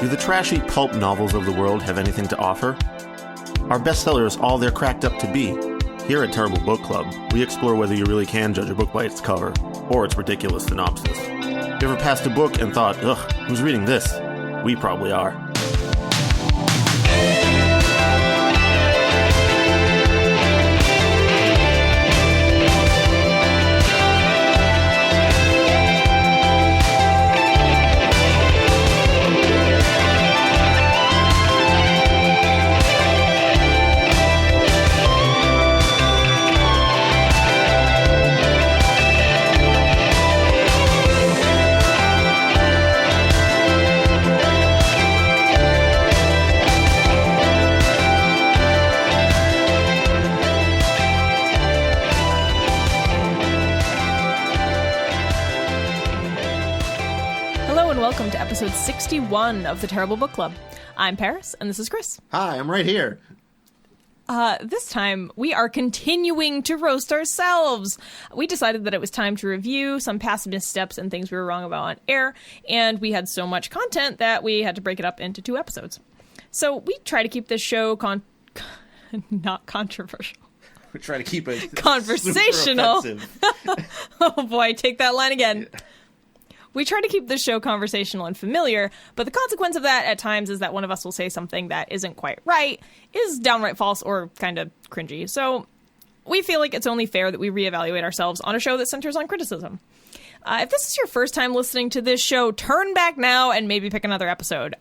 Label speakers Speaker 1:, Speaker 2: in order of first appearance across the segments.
Speaker 1: Do the trashy pulp novels of the world have anything to offer? Are bestsellers all they're cracked up to be? Here at Terrible Book Club, we explore whether you really can judge a book by its cover, or its ridiculous synopsis. You ever passed a book and thought, ugh, who's reading this? We probably are.
Speaker 2: Welcome to episode 61 of the Terrible Book Club. I'm Paris, and this is Chris.
Speaker 1: Hi, I'm right here.
Speaker 2: This time, we are continuing to roast ourselves. We decided that it was time to review some past missteps and things we were wrong about on air, and we had so much content that we had to break it up into 2 episodes. So we try to keep this show not controversial.
Speaker 1: We try to keep it
Speaker 2: conversational. Oh boy, take that line again. Yeah. We try to keep the show conversational and familiar, but the consequence of that at times is that one of us will say something that isn't quite right, is downright false, or kind of cringy. So we feel like it's only fair that we reevaluate ourselves on a show that centers on criticism. If this is your first time listening to this show, turn back now and maybe pick another episode,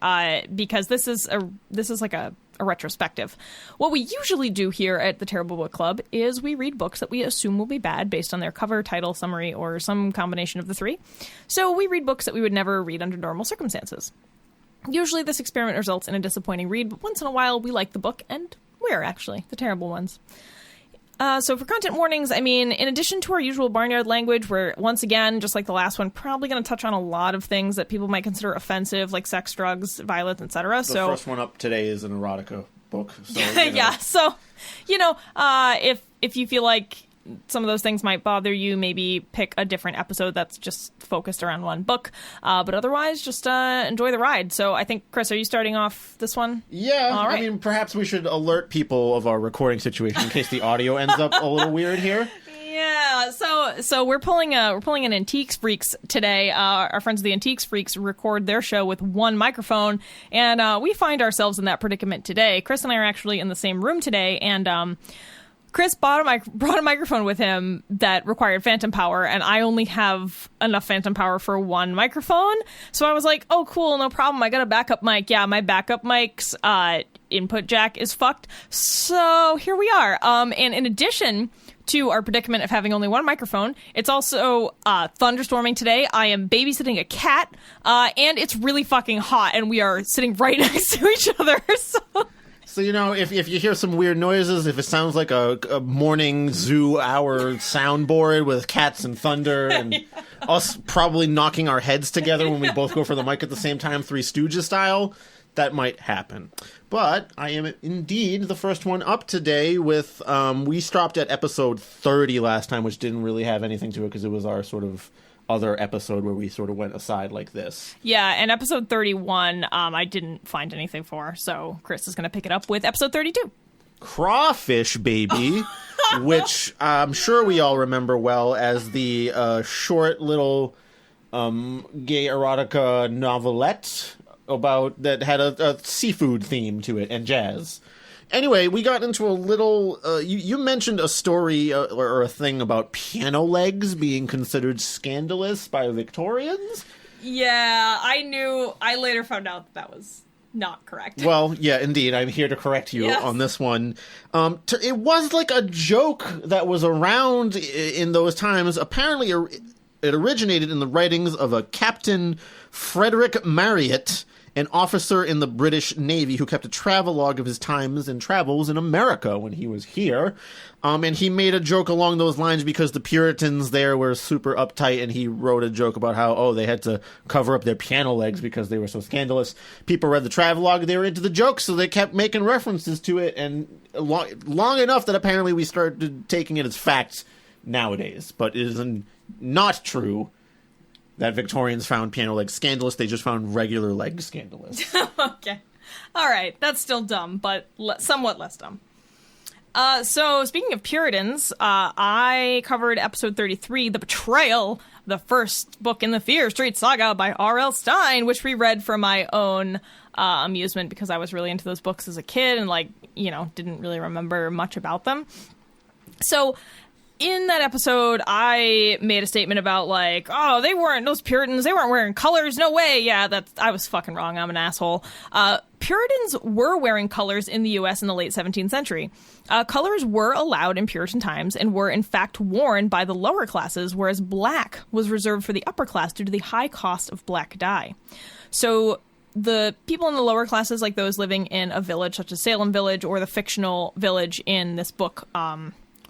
Speaker 2: because this is like a retrospective. What we usually do here at the Terrible Book Club is we read books that we assume will be bad based on their cover, title, summary, or some combination of the 3. So we read books that we would never read under normal circumstances. Usually this experiment results in a disappointing read, but once in a while we like the book, and we're actually the terrible ones. So for content warnings, I mean, in addition to our usual barnyard language, we're, once again, just like the last one, probably going to touch on a lot of things that people might consider offensive, like sex, drugs, violence, etc.
Speaker 1: The first one up today is an erotica book. So,
Speaker 2: yeah, so, if you feel like some of those things might bother you, maybe pick a different episode that's just focused around one book. But otherwise, just enjoy the ride. So I think, Chris, are you starting off this one?
Speaker 1: Yeah.
Speaker 2: All right.
Speaker 1: I mean, perhaps we should alert people of our recording situation in case the audio ends up a little weird here.
Speaker 2: Yeah, so we're pulling an Antiques Freaks today. Our friends of the Antiques Freaks record their show with one microphone, and we find ourselves in that predicament today. Chris and I are actually in the same room today, and Chris brought a microphone with him that required phantom power, and I only have enough phantom power for one microphone. So I was like, oh, cool, no problem. I got a backup mic. Yeah, my backup mic's input jack is fucked. So here we are. And in addition to our predicament of having only one microphone, it's also thunderstorming today. I am babysitting a cat, and it's really fucking hot, and we are sitting right next to each other.
Speaker 1: So, if you hear some weird noises, if it sounds like a morning zoo hour soundboard with cats and thunder and us probably knocking our heads together when we both go for the mic at the same time, Three Stooges style, that might happen. But I am indeed the first one up today with, we stopped at episode 30 last time, which didn't really have anything to it because it was our sort of other episode where we sort of went aside like this.
Speaker 2: Yeah, and episode 31, I didn't find anything for, so Chris is going to pick it up with episode 32.
Speaker 1: Crawfish Baby, which I'm sure we all remember well as the short little gay erotica novelette that had a seafood theme to it and jazz. Anyway, we got into a little... you mentioned a story or a thing about piano legs being considered scandalous by Victorians.
Speaker 2: Yeah, I later found out that was not correct.
Speaker 1: Well, yeah, indeed. I'm here to correct you on this one. It was like a joke that was around in those times. Apparently, it originated in the writings of a Captain Frederick Marriott, an officer in the British Navy who kept a travelogue of his times and travels in America when he was here. And he made a joke along those lines because the Puritans there were super uptight, and he wrote a joke about how, they had to cover up their piano legs because they were so scandalous. People read the travelogue, they were into the joke, so they kept making references to it, and long enough that apparently we started taking it as fact nowadays. But it is not true that Victorians found piano legs scandalous. They just found regular legs scandalous.
Speaker 2: Okay. All right. That's still dumb, but somewhat less dumb. So speaking of Puritans, I covered episode 33, The Betrayal, the first book in the Fear Street Saga by R.L. Stine, which we read for my own amusement because I was really into those books as a kid and, like, you know, didn't really remember much about them. So in that episode, I made a statement about, like, oh, those Puritans, they weren't wearing colors. No way. Yeah, I was fucking wrong. I'm an asshole. Puritans were wearing colors in the U.S. in the late 17th century. Colors were allowed in Puritan times and were, in fact, worn by the lower classes, whereas black was reserved for the upper class due to the high cost of black dye. So the people in the lower classes, like those living in a village such as Salem Village or the fictional village in this book,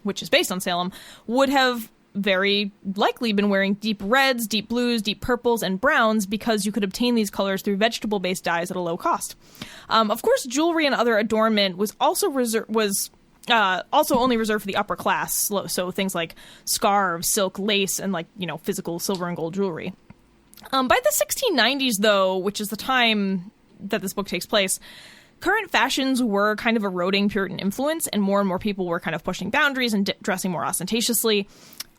Speaker 2: which is based on Salem, would have very likely been wearing deep reds, deep blues, deep purples, and browns because you could obtain these colors through vegetable-based dyes at a low cost. Of course, jewelry and other adornment was also only reserved for the upper class, so things like scarves, silk, lace, and, like, you know, physical silver and gold jewelry. By the 1690s, though, which is the time that this book takes place, current fashions were kind of eroding Puritan influence, and more people were kind of pushing boundaries and dressing more ostentatiously.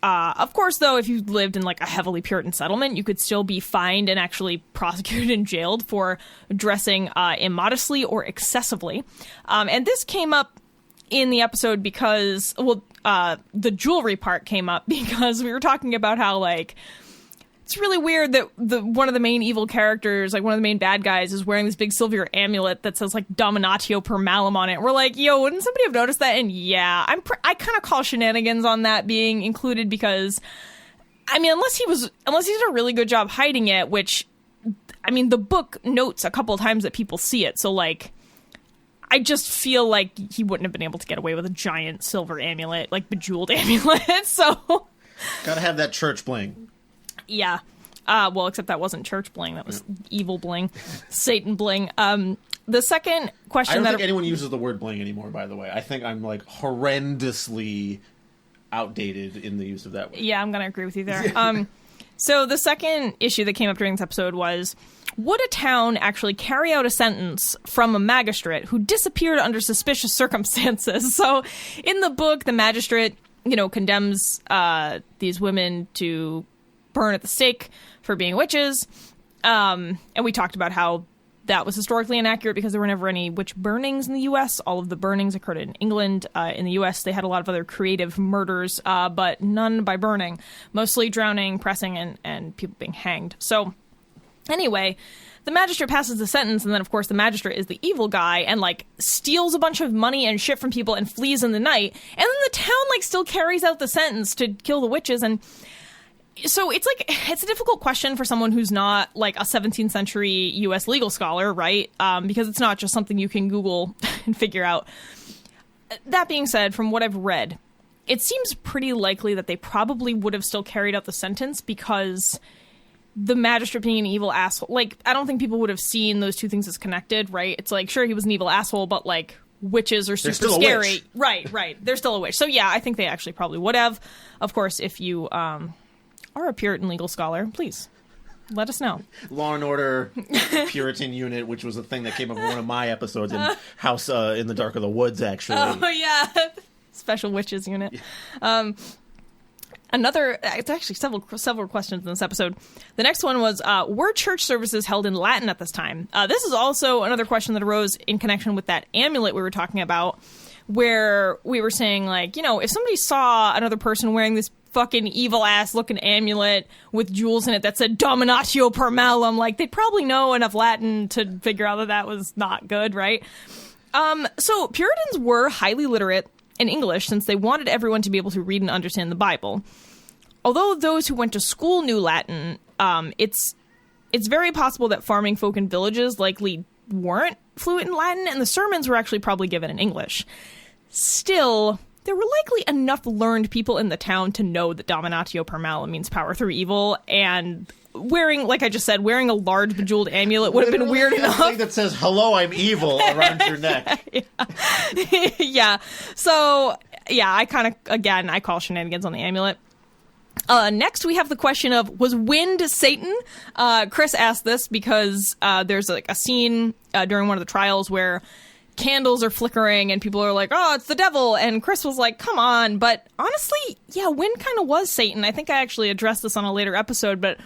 Speaker 2: Of course, though, if you lived in, like, a heavily Puritan settlement, you could still be fined and actually prosecuted and jailed for dressing immodestly or excessively. And this came up in the episode because, the jewelry part came up because we were talking about how, like, it's really weird that one of the main evil characters, like one of the main bad guys, is wearing this big silver amulet that says, like, Dominatio per malum on it. We're like, yo, wouldn't somebody have noticed that? And yeah, I kind of call shenanigans on that being included because, I mean, unless he did a really good job hiding it, which, I mean, the book notes a couple of times that people see it. So, like, I just feel like he wouldn't have been able to get away with a giant silver amulet, like bejeweled amulet. So
Speaker 1: gotta have that church bling.
Speaker 2: Yeah. Well, except that wasn't church bling. That was evil bling. Satan bling. The second question
Speaker 1: I don't think anyone uses the word bling anymore, by the way. I think I'm, like, horrendously outdated in the use of that word.
Speaker 2: Yeah, I'm going to agree with you there. So the second issue that came up during this episode was, would a town actually carry out a sentence from a magistrate who disappeared under suspicious circumstances? So in the book, the magistrate, you know, condemns these women to burn at the stake for being witches. And we talked about how that was historically inaccurate because there were never any witch burnings in the U.S. All of the burnings occurred in England. In the U.S., they had a lot of other creative murders, but none by burning. Mostly drowning, pressing, and people being hanged. So anyway, the magistrate passes the sentence, and then, of course, the magistrate is the evil guy and, like, steals a bunch of money and shit from people and flees in the night. And then the town, like, still carries out the sentence to kill the witches. And so it's a difficult question for someone who's not, like, a 17th century U.S. legal scholar, right? Because it's not just something you can Google and figure out. That being said, from what I've read, it seems pretty likely that they probably would have still carried out the sentence because the magistrate being an evil asshole, like, I don't think people would have seen those two things as connected, right? It's like, sure, he was an evil asshole, but, like, witches are super scary. Right. They're still a witch. So, yeah, I think they actually probably would have. Of course, if you are a Puritan legal scholar, please let us know.
Speaker 1: Law and Order Puritan Unit, which was a thing that came up in one of my episodes in House in the Dark of the Woods, actually.
Speaker 2: Oh, yeah. Special Witches Unit. Yeah. It's actually several questions in this episode. The next one was, were church services held in Latin at this time? This is also another question that arose in connection with that amulet we were talking about, where we were saying, like, you know, if somebody saw another person wearing this fucking evil-ass looking amulet with jewels in it that said Dominatio per malum, like, they'd probably know enough Latin to figure out that was not good, right? So Puritans were highly literate in English since they wanted everyone to be able to read and understand the Bible. Although those who went to school knew Latin, it's very possible that farming folk in villages likely weren't fluent in Latin, and the sermons were actually probably given in English. Still, there were likely enough learned people in the town to know that Dominatio per malum means power through evil, and wearing, like I just said, wearing a large bejeweled amulet would have been weird enough.
Speaker 1: Thing that says, hello, I'm evil, around your neck.
Speaker 2: Yeah. So, yeah, I call shenanigans on the amulet. Next, we have the question of, was wind Satan? Chris asked this because there's like a scene during one of the trials where candles are flickering and people are like, oh, it's the devil. And Chris was like, come on. But honestly, yeah, wind kind of was Satan. I think I actually addressed this on a later episode, but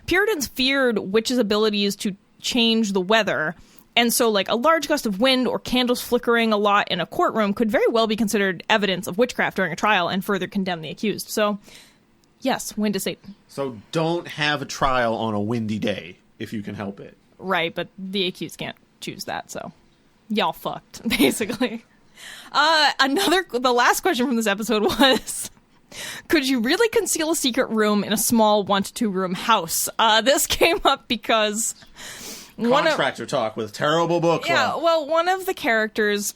Speaker 2: Puritans feared witches' abilities to change the weather. And so, like, a large gust of wind or candles flickering a lot in a courtroom could very well be considered evidence of witchcraft during a trial and further condemn the accused. So, yes, wind is Satan.
Speaker 1: So don't have a trial on a windy day if you can help it.
Speaker 2: Right, but the accused can't choose that, so y'all fucked, basically. The last question from this episode was, could you really conceal a secret room in a small 1 to 2 room house? This came up because...
Speaker 1: Contractor talk with terrible book club.
Speaker 2: Yeah, well, one of the characters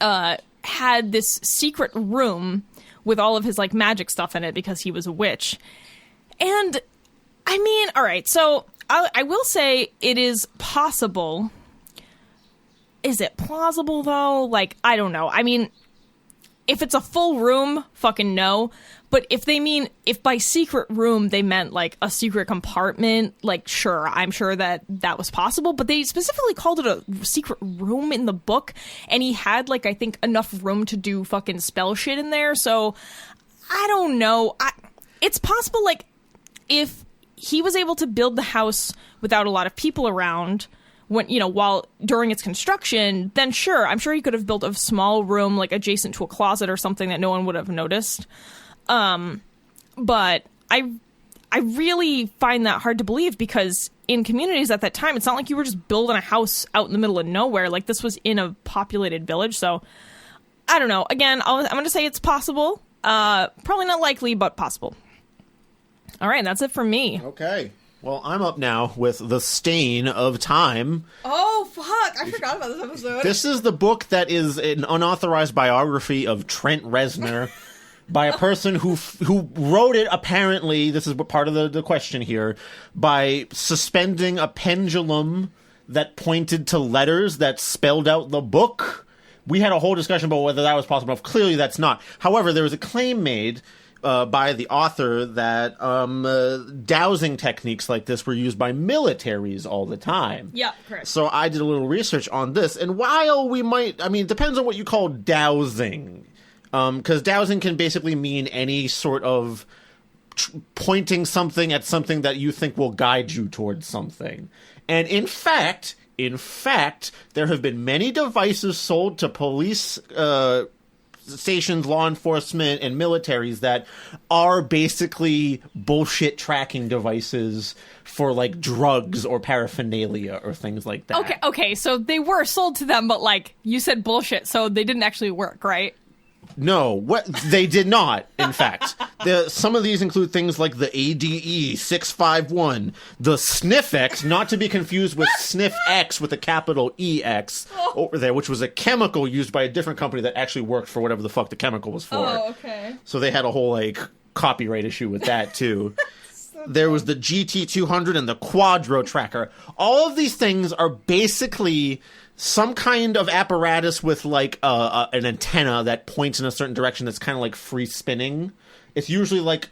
Speaker 2: had this secret room with all of his, like, magic stuff in it because he was a witch. And, I mean, all right, so I will say it is possible. Is it plausible, though? Like, I don't know. I mean, if it's a full room, fucking no. But if by secret room they meant, like, a secret compartment, like, sure, I'm sure that was possible. But they specifically called it a secret room in the book. And he had, like, I think enough room to do fucking spell shit in there. So, I don't know. It's possible, like, if he was able to build the house without a lot of people around... while during its construction, then sure, I'm sure he could have built a small room, like, adjacent to a closet or something that no one would have noticed. But I really find that hard to believe because in communities at that time, it's not like you were just building a house out in the middle of nowhere. Like, this was in a populated village. So I don't know. Again, I'm going to say it's possible. Probably not likely, but possible. All right. That's it for me.
Speaker 1: Okay. Well, I'm up now with The Stain of Time.
Speaker 2: Oh, fuck. I forgot about this episode.
Speaker 1: This is the book that is an unauthorized biography of Trent Reznor by a person who wrote it, apparently, this is part of the question here, by suspending a pendulum that pointed to letters that spelled out the book. We had a whole discussion about whether that was possible. Clearly, that's not. However, there was a claim made... by the author that dowsing techniques like this were used by militaries all the time.
Speaker 2: Yeah, correct.
Speaker 1: So I did a little research on this, and while it depends on what you call dowsing, because dowsing can basically mean any sort of pointing something at something that you think will guide you towards something. And in fact, there have been many devices sold to police stations, law enforcement, and militaries that are basically bullshit tracking devices for, like, drugs or paraphernalia or things like that.
Speaker 2: Okay, so they were sold to them, but, like, you said bullshit, so they didn't actually work, right?
Speaker 1: No, they did not, in fact. Some of these include things like the ADE 651, the SniffX, not to be confused with SniffX with a capital EX over there, which was a chemical used by a different company that actually worked for whatever the fuck the chemical was for.
Speaker 2: Oh, okay.
Speaker 1: So they had a whole, like, copyright issue with that, too. There was the GT200 and the Quadro Tracker. All of these things are basically... some kind of apparatus with, like, an antenna that points in a certain direction that's kind of like free spinning. It's usually like,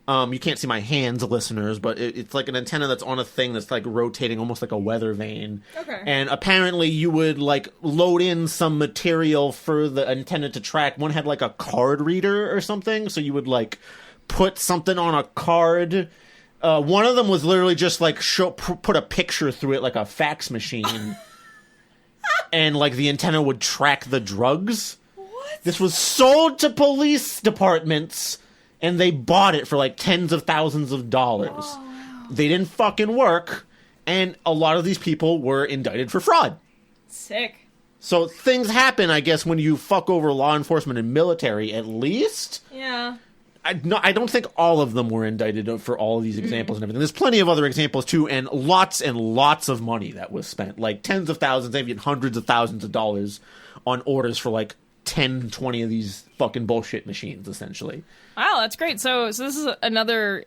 Speaker 1: you can't see my hands, listeners, but it's like an antenna that's on a thing that's, like, rotating almost like a weather vane.
Speaker 2: Okay.
Speaker 1: And apparently you would, like, load in some material for the antenna to track. One had, like, a card reader or something, so you would, like, put something on a card. One of them was literally just, like, put a picture through it like a fax machine. And, like, the antenna would track the drugs.
Speaker 2: What?
Speaker 1: This was sold to police departments, and they bought it for, like, tens of thousands of dollars. Oh, wow. They didn't fucking work, and a lot of these people were indicted for fraud.
Speaker 2: Sick.
Speaker 1: So things happen, I guess, when you fuck over law enforcement and military, at least.
Speaker 2: Yeah.
Speaker 1: I don't think all of them were indicted for all of these examples and everything. There's plenty of other examples, too, and lots of money that was spent. Like, tens of thousands, maybe hundreds of thousands of dollars on orders for, like, 10, 20 of these fucking bullshit machines, essentially.
Speaker 2: Wow, that's great. So this is another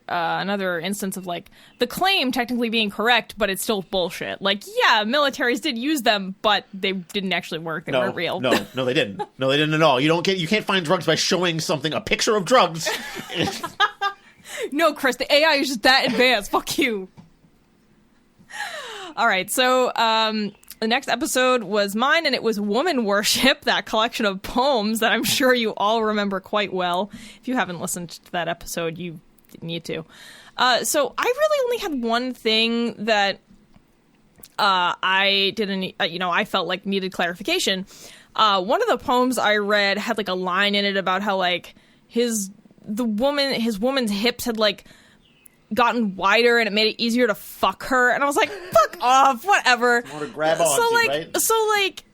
Speaker 2: instance of, like, the claim technically being correct, but it's still bullshit. Like, yeah, militaries did use them, but they didn't actually work. They weren't real.
Speaker 1: No, they didn't. No, they didn't at all. You can't find drugs by showing something a picture of drugs.
Speaker 2: No, Chris, the AI is just that advanced. Fuck you. All right, so the next episode was mine, and it was Woman Worship, that collection of poems that I'm sure you all remember quite well. If you haven't listened to that episode, you need to. So I really only had one thing that I didn't, I felt like needed clarification. One of the poems I read had like a line in it about how like his woman's hips had like gotten wider and it made it easier to fuck her, and I was like, fuck off, whatever.
Speaker 1: Want to grab onto, right?
Speaker 2: So like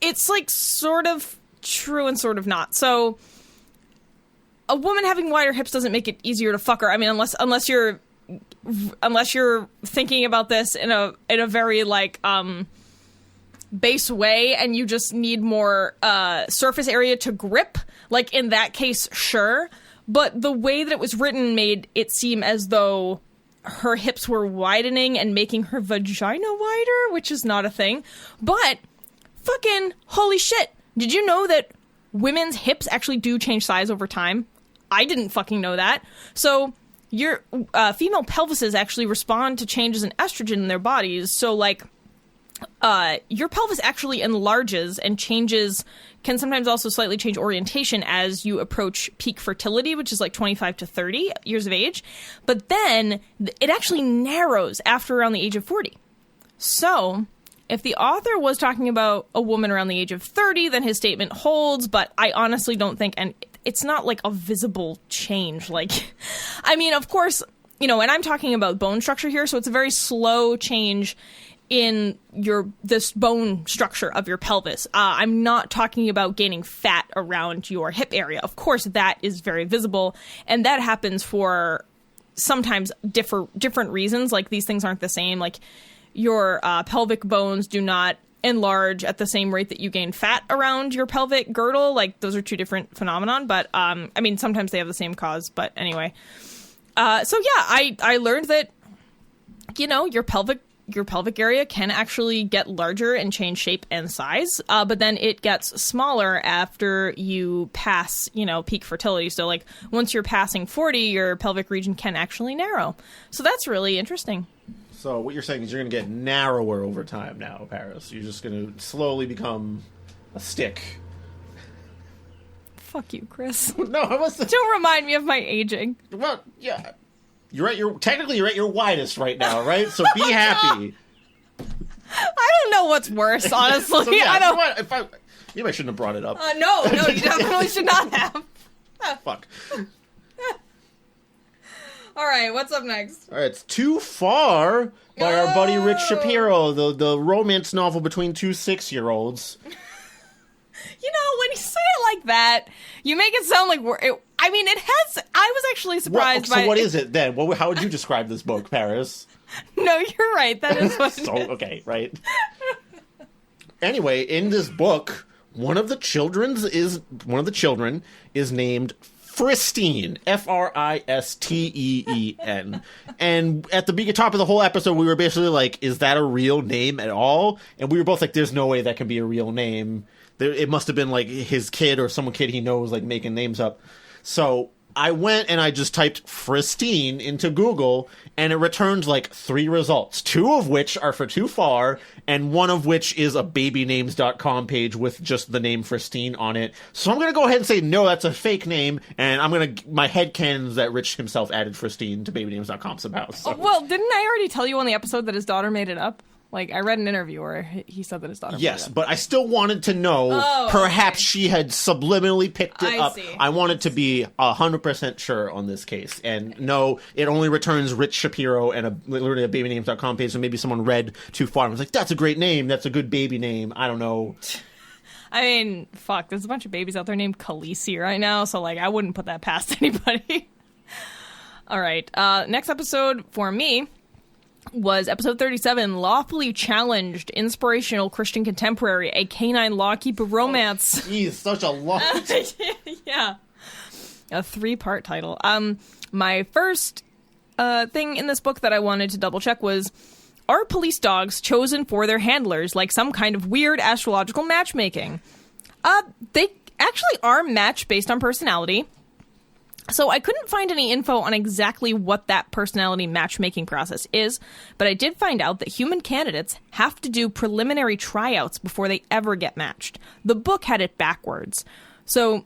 Speaker 2: it's like sort of true and sort of not. So a woman having wider hips doesn't make it easier to fuck her. I mean, unless you're thinking about this in a very like base way, and you just need more surface area to grip. Like in that case, sure. But the way that it was written made it seem as though her hips were widening and making her vagina wider, which is not a thing. But fucking holy shit. Did you know that women's hips actually do change size over time? I didn't fucking know that. So your female pelvises actually respond to changes in estrogen in their bodies. So like your pelvis actually enlarges and changes, can sometimes also slightly change orientation as you approach peak fertility, which is like 25 to 30 years of age. But then it actually narrows after around the age of 40. So if the author was talking about a woman around the age of 30, then his statement holds, but I honestly don't think, and it's not like a visible change. Like, I mean, of course, and I'm talking about bone structure here, so it's a very slow change in this bone structure of your pelvis. I'm not talking about gaining fat around your hip area. Of course, that is very visible, and that happens for sometimes different reasons. Like, these things aren't the same. Like, your pelvic bones do not enlarge at the same rate that you gain fat around your pelvic girdle. Like, those are two different phenomenon, but I mean, sometimes they have the same cause. But anyway, so yeah, I learned that your pelvic area can actually get larger and change shape and size, but then it gets smaller after you pass, peak fertility. So, like, once you're passing 40, your pelvic region can actually narrow. So that's really interesting.
Speaker 1: So what you're saying is you're going to get narrower over time now, Paris. You're just going to slowly become a stick.
Speaker 2: Fuck you, Chris.
Speaker 1: No, I wasn't.
Speaker 2: Don't remind me of my aging.
Speaker 1: Well, yeah. You're at your widest right now, right? So be happy.
Speaker 2: I don't know what's worse, honestly.
Speaker 1: So, yeah,
Speaker 2: I don't.
Speaker 1: Maybe I shouldn't have brought it up.
Speaker 2: No, you definitely should not have.
Speaker 1: Fuck.
Speaker 2: All right, what's up next?
Speaker 1: All right, it's Too Far by our buddy Rich Shapiro, the romance novel between two 6-year-olds.
Speaker 2: When you say it like that, you make it sound like it has. I was actually surprised by.
Speaker 1: So what is it then? How would you describe this book, Paris?
Speaker 2: No, you're right. That is what.
Speaker 1: So okay, right. Anyway, in this book, one of the children is named Fristine, Fristeen. And at the top of the whole episode, we were basically like, is that a real name at all? And we were both like, there's no way that can be a real name. It must have been like his kid or some kid he knows, like, making names up. So I went and I just typed Fristine into Google, and it returns like 3 results, 2 of which are for Too Far, and 1 of which is a babynames.com page with just the name Fristine on it. So I'm going to go ahead and say, no, that's a fake name, and my headcanons that Rich himself added Fristine to babynames.com somehow. So.
Speaker 2: Well, didn't I already tell you on the episode that his daughter made it up? Like, I read an interview where he said that his daughter made it up.
Speaker 1: Yes, but I still wanted to know, perhaps she had subliminally picked it up.
Speaker 2: See.
Speaker 1: I wanted to be 100% sure on this case. And no, it only returns Rich Shapiro and literally a babynames.com page, so maybe someone read Too Far and was like, that's a great name, that's a good baby name, I don't know.
Speaker 2: I mean, fuck, there's a bunch of babies out there named Khaleesi right now, so, like, I wouldn't put that past anybody. All right, next episode for me was episode 37, Lawfully Challenged, Inspirational Christian Contemporary, a Canine Lawkeeper Romance.
Speaker 1: Jeez, such a lot.
Speaker 2: Yeah. A 3-part title. My first thing in this book that I wanted to double check was, are police dogs chosen for their handlers like some kind of weird astrological matchmaking? They actually are matched based on personality. So I couldn't find any info on exactly what that personality matchmaking process is, but I did find out that human candidates have to do preliminary tryouts before they ever get matched. The book had it backwards. So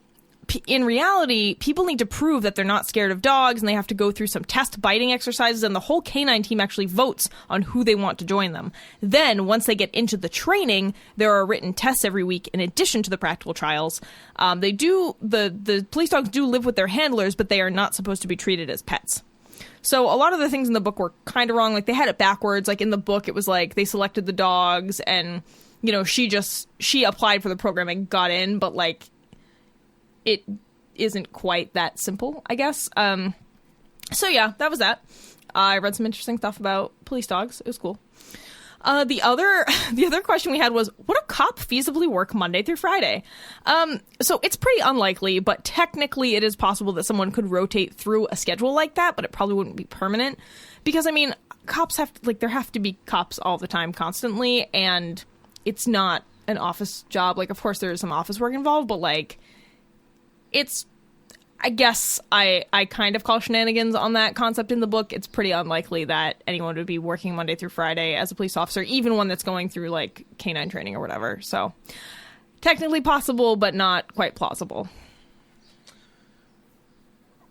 Speaker 2: in reality, people need to prove that they're not scared of dogs, and they have to go through some test biting exercises, and the whole canine team actually votes on who they want to join them. Then, once they get into the training, there are written tests every week in addition to the practical trials. The police dogs do live with their handlers, but they are not supposed to be treated as pets. So a lot of the things in the book were kind of wrong. Like, they had it backwards. Like, in the book, it was like they selected the dogs, and, you know, she applied for the program and got in, but, like, it isn't quite that simple, I guess. So yeah, that was that. I read some interesting stuff about police dogs. It was cool. The other question we had was, would a cop feasibly work Monday through Friday? So it's pretty unlikely, but technically it is possible that someone could rotate through a schedule like that, but it probably wouldn't be permanent. Because, I mean, cops there have to be cops all the time, constantly, and it's not an office job. Like, of course there is some office work involved, but, like, I guess I kind of call shenanigans on that concept in the book. It's pretty unlikely that anyone would be working Monday through Friday as a police officer, even one that's going through, like, canine training or whatever. So, technically possible, but not quite plausible.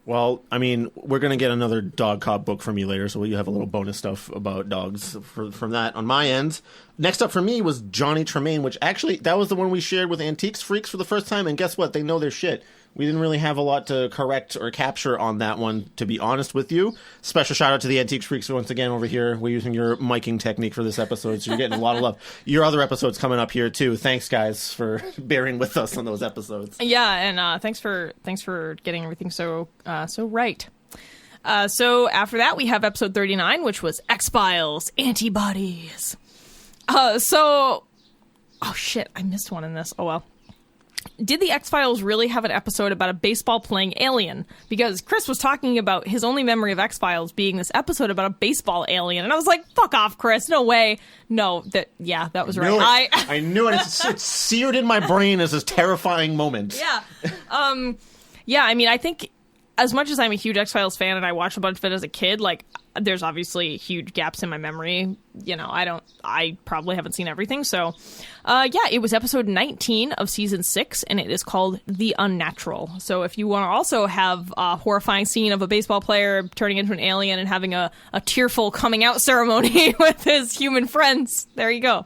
Speaker 1: Well, I mean, we're going to get another dog cop book from you later, so you have a little bonus stuff about dogs from that on my end. Next up for me was Johnny Tremain, which actually, that was the one we shared with Antiques Freaks for the first time, and guess what? They know their shit. We didn't really have a lot to correct or capture on that one, to be honest with you. Special shout out to the Antiques Freaks once again over here. We're using your miking technique for this episode, so you're getting a lot of love. Your other episodes coming up here, too. Thanks, guys, for bearing with us on those episodes.
Speaker 2: Yeah, and thanks for getting everything so right. So after that, we have episode 39, which was X-Files, Antibodies. Oh shit, I missed one in this. Oh well. Did the X-Files really have an episode about a baseball-playing alien? Because Chris was talking about his only memory of X-Files being this episode about a baseball alien, and I was like, fuck off, Chris, no way. No, that was right.
Speaker 1: I knew it. It's seared in my brain as this terrifying moment.
Speaker 2: Yeah. Yeah, I mean, I think as much as I'm a huge X-Files fan and I watched a bunch of it as a kid, like, there's obviously huge gaps in my memory. You know, I probably haven't seen everything. So, it was episode 19 of season 6, and it is called The Unnatural. So if you want to also have a horrifying scene of a baseball player turning into an alien and having a tearful coming out ceremony with his human friends, there you go.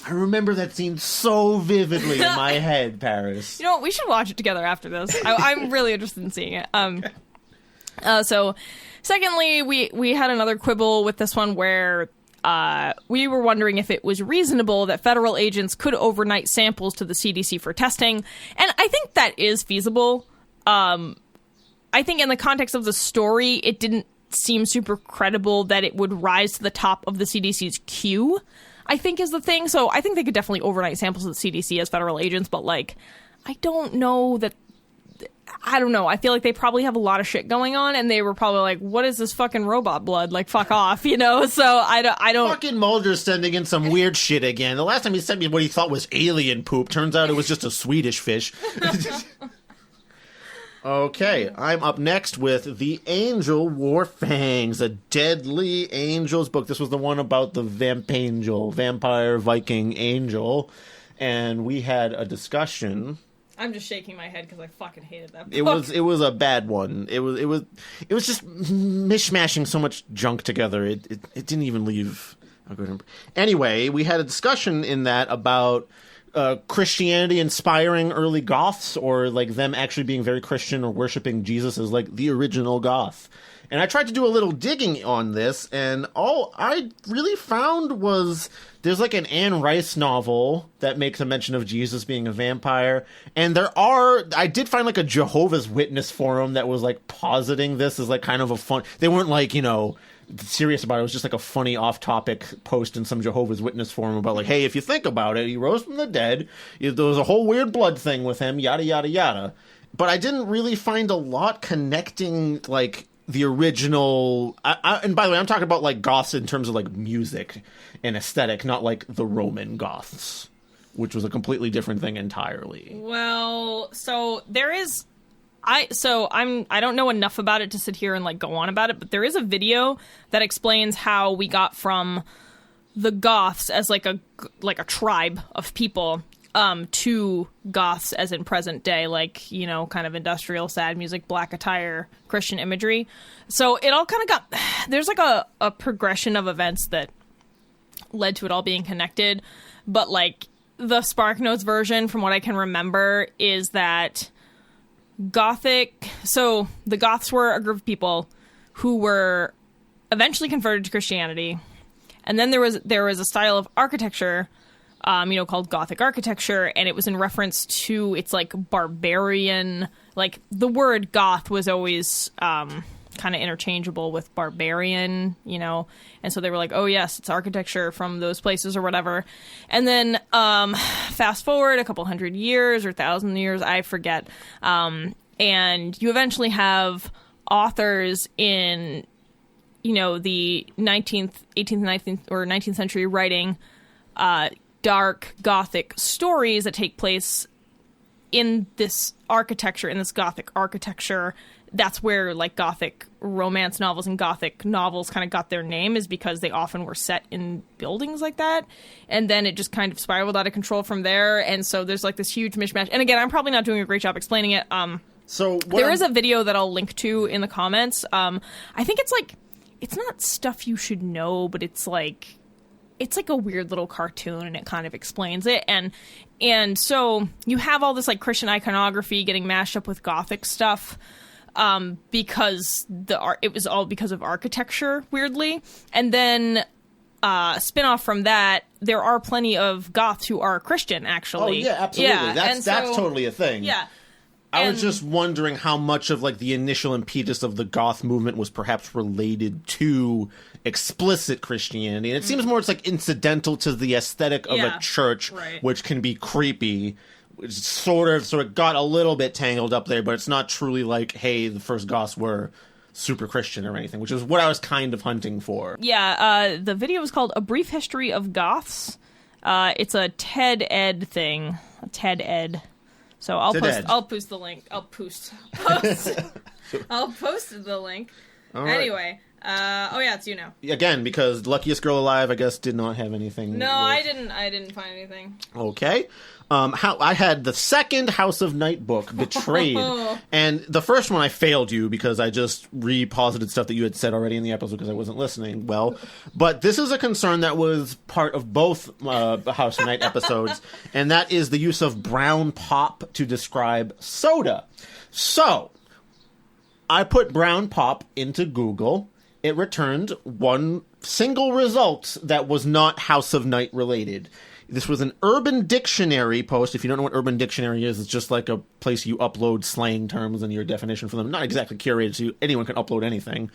Speaker 1: I remember that scene so vividly in my head, Paris.
Speaker 2: You know what? We should watch it together after this. I'm really interested in seeing it. So, secondly, we had another quibble with this one where we were wondering if it was reasonable that federal agents could overnight samples to the CDC for testing. And I think that is feasible. I think in the context of the story, it didn't seem super credible that it would rise to the top of the CDC's queue, I think is the thing. So I think they could definitely overnight samples of the CDC as federal agents, but, like, I don't know. I feel like they probably have a lot of shit going on, and they were probably like, what is this fucking robot blood? Like, fuck off, you know? So I don't...
Speaker 1: Fucking Mulder's sending in some weird shit again. The last time he sent me what he thought was alien poop. Turns out it was just a Swedish fish. Okay, I'm up next with The Angel Wore Fangs, a Deadly Angels book. This was the one about the vampire Viking angel, and we had a discussion.
Speaker 2: I'm just shaking my head because I fucking hated that book.
Speaker 1: It was a bad one. It was just mishmashing so much junk together. It didn't even leave a good. Anyway, we had a discussion in that about Christianity inspiring early Goths, or like them actually being very Christian or worshiping Jesus as like the original Goth. And I tried to do a little digging on this, and all I really found was there's like an Anne Rice novel that makes a mention of Jesus being a vampire, and I did find like a Jehovah's Witness forum that was like positing this as like kind of a fun, they weren't like, you know, serious about it. It was just like a funny off-topic post in some Jehovah's Witness forum about like, hey, if you think about it, he rose from the dead, there was a whole weird blood thing with him, yada yada yada. But I didn't really find a lot connecting like the original, and by the way, I'm talking about like Goths in terms of like music and aesthetic, not like the Roman Goths, which was a completely different thing entirely.
Speaker 2: Well, so there is I don't know enough about it to sit here and like go on about it, but there is a video that explains how we got from the Goths as like a tribe of people to Goths as in present day, like, you know, kind of industrial, sad music, black attire, Christian imagery. So it all kind of got, there's like a progression of events that led to it all being connected, but like the SparkNotes version, from what I can remember, is that so the Goths were a group of people who were eventually converted to Christianity, and then there was a style of architecture, called Gothic architecture, and it was in reference to its like barbarian, like the word Goth was always kind of interchangeable with barbarian, you know, and so they were like, oh yes, it's architecture from those places or whatever. And then fast forward a couple hundred years or 1,000 years, I forget, and you eventually have authors in, you know, the 18th, 19th, or 19th century writing dark Gothic stories that take place in this architecture, in this Gothic architecture. That's where like Gothic romance novels and Gothic novels kind of got their name, is because they often were set in buildings like that. And then it just kind of spiraled out of control from there. And so there's like this huge mishmash. And again, I'm probably not doing a great job explaining it.
Speaker 1: So
Speaker 2: there is a video that I'll link to in the comments. I think it's like, it's not stuff you should know, but it's like a weird little cartoon, and it kind of explains it. And so you have all this like Christian iconography getting mashed up with Gothic stuff. Because it was all because of architecture, weirdly. And then spin-off from that, there are plenty of Goths who are Christian, actually.
Speaker 1: Oh, yeah, absolutely. Yeah, that's totally a thing.
Speaker 2: Yeah.
Speaker 1: I was just wondering how much of like the initial impetus of the Goth movement was perhaps related to explicit Christianity. And it seems more it's like incidental to the aesthetic of a church,
Speaker 2: right,
Speaker 1: which can be creepy. It's sort of got a little bit tangled up there, but it's not truly like, hey, the first Goths were super Christian or anything, which is what I was kind of hunting for.
Speaker 2: Yeah, the video was called A Brief History of Goths. It's a TED Ed thing. TED Ed. So I'll post the link. I'll post the link. All anyway. Right. It's you now.
Speaker 1: Again, because Luckiest Girl Alive, I guess, did not have anything.
Speaker 2: No, I didn't find anything.
Speaker 1: Okay. I had the second House of Night book, Betrayed, and the first one I failed you because I just reposited stuff that you had said already in the episode because I wasn't listening well. But this is a concern that was part of both House of Night episodes, and that is the use of brown pop to describe soda. So, I put brown pop into Google. It returned one single result that was not House of Night related. This was an Urban Dictionary post. If you don't know what Urban Dictionary is, it's just like a place you upload slang terms and your definition for them. Not exactly curated, so anyone can upload anything.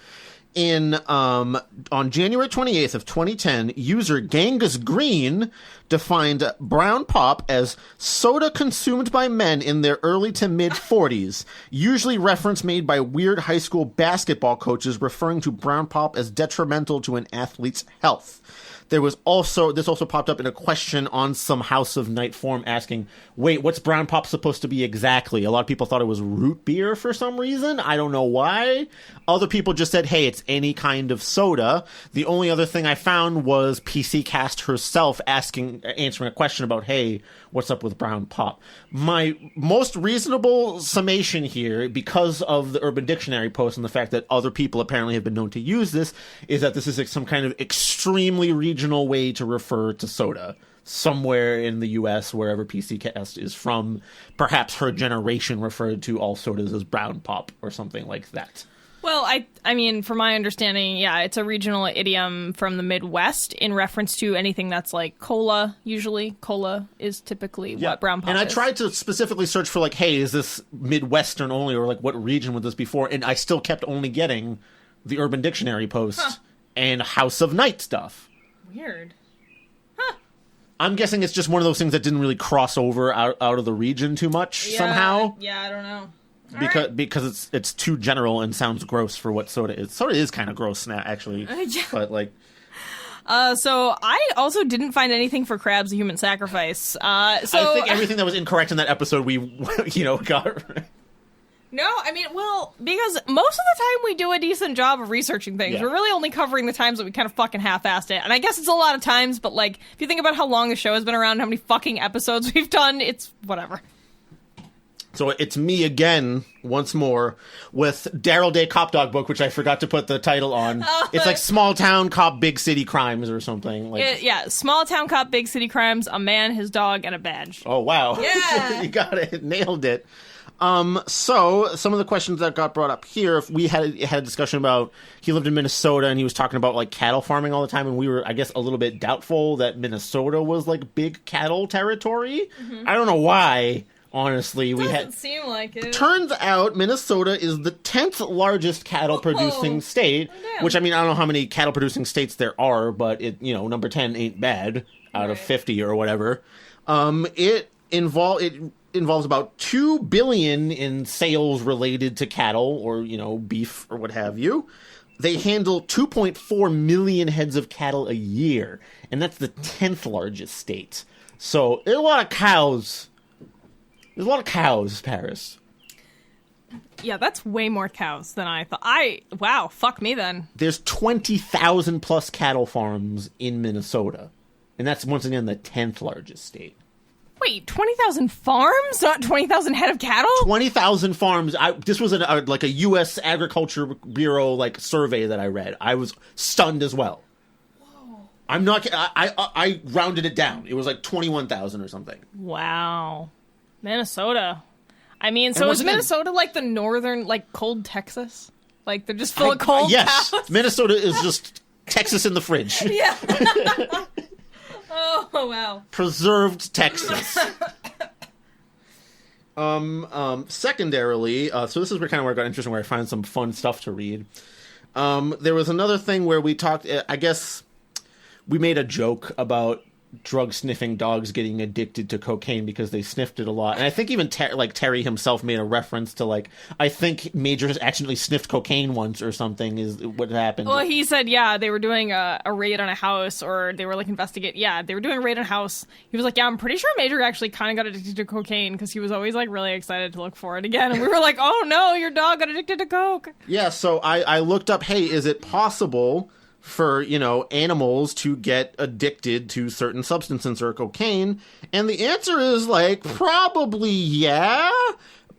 Speaker 1: On January 28th of 2010, user Genghis Green defined brown pop as soda consumed by men in their early to mid 40s, usually reference made by weird high school basketball coaches referring to brown pop as detrimental to an athlete's health. This also popped up in a question on some House of Night forum asking, wait, what's brown pop supposed to be exactly? A lot of people thought it was root beer for some reason. I don't know why. Other people just said, hey, it's any kind of soda. The only other thing I found was PC Cast herself answering a question about, hey, what's up with brown pop? My most reasonable summation here, because of the Urban Dictionary post and the fact that other people apparently have been known to use this, is that this is some kind of extremely regional way to refer to soda. Somewhere in the U.S., wherever PC Cast is from, perhaps her generation referred to all sodas as brown pop or something like that.
Speaker 2: Well, I mean, from my understanding, yeah, it's a regional idiom from the Midwest in reference to anything that's like cola, usually. Cola is typically what brown pop is.
Speaker 1: And I tried to specifically search for like, hey, is this Midwestern only, or like what region would this be for? And I still kept only getting the Urban Dictionary post and House of Night stuff.
Speaker 2: Weird.
Speaker 1: I'm guessing it's just one of those things that didn't really cross over out of the region too much somehow.
Speaker 2: Yeah, I don't know.
Speaker 1: Because it's too general and sounds gross for what soda is. Soda is kind of gross now, actually. But like,
Speaker 2: so I also didn't find anything for crabs a human sacrifice. I
Speaker 1: think everything that was incorrect in that episode we got.
Speaker 2: No, I mean, well, because most of the time we do a decent job of researching things.
Speaker 1: Yeah.
Speaker 2: We're really only covering the times that we kind of fucking half-assed it. And I guess it's a lot of times, but, like, if you think about how long the show has been around, how many fucking episodes we've done, it's whatever.
Speaker 1: So it's me again, once more, with Daryl Day Cop Dog book, which I forgot to put the title on. It's like Small Town Cop Big City Crimes or something. Like,
Speaker 2: Small Town Cop Big City Crimes, a man, his dog, and a badge.
Speaker 1: Oh, wow.
Speaker 2: Yeah.
Speaker 1: You got it. Nailed it. So some of the questions that got brought up here, if we had a discussion about, he lived in Minnesota and he was talking about like cattle farming all the time, and we were, I guess, a little bit doubtful that Minnesota was like big cattle territory. I don't know why, honestly.
Speaker 2: Doesn't seem like it.
Speaker 1: Turns out Minnesota is the 10th largest cattle producing state, which, I mean, I don't know how many cattle producing states there are, but it, you know, number 10 ain't bad out of 50 or whatever. It involves about $2 billion in sales related to cattle or, you know, beef or what have you. They handle 2.4 million heads of cattle a year, and that's the 10th largest state. So there's a lot of cows. There's a lot of cows, Paris.
Speaker 2: Yeah, that's way more cows than I thought. Wow, fuck me then.
Speaker 1: There's 20,000 plus cattle farms in Minnesota, and that's once again the 10th largest state.
Speaker 2: Wait, 20,000 farms? Not 20,000 head of cattle?
Speaker 1: 20,000 farms. This was like a U.S. Agriculture Bureau like survey that I read. I was stunned as well. Whoa. I'm not. I rounded it down. It was like 21,000 or something.
Speaker 2: Wow, Minnesota. I mean, so is Minnesota like the northern, like cold Texas? Like they're just full of cold
Speaker 1: yes,
Speaker 2: cows?
Speaker 1: Minnesota is just Texas in the fridge.
Speaker 2: Yeah. Oh, wow.
Speaker 1: Preserved Texas. Secondarily, so this is kind of where it got interesting, where I find some fun stuff to read. There was another thing where we talked, I guess we made a joke about drug-sniffing dogs getting addicted to cocaine because they sniffed it a lot. And I think even Terry himself made a reference to, like, I think Major accidentally sniffed cocaine once or something is what happened.
Speaker 2: Well, he said, yeah, they were doing a raid on a house, or they were, like, they were doing a raid on a house. He was like, yeah, I'm pretty sure Major actually kind of got addicted to cocaine because he was always, like, really excited to look for it again. And we were like, oh, no, your dog got addicted to coke. Yeah,
Speaker 1: so I looked up, hey, is it possible for, you know, animals to get addicted to certain substances or cocaine? And the answer is, like, probably yeah,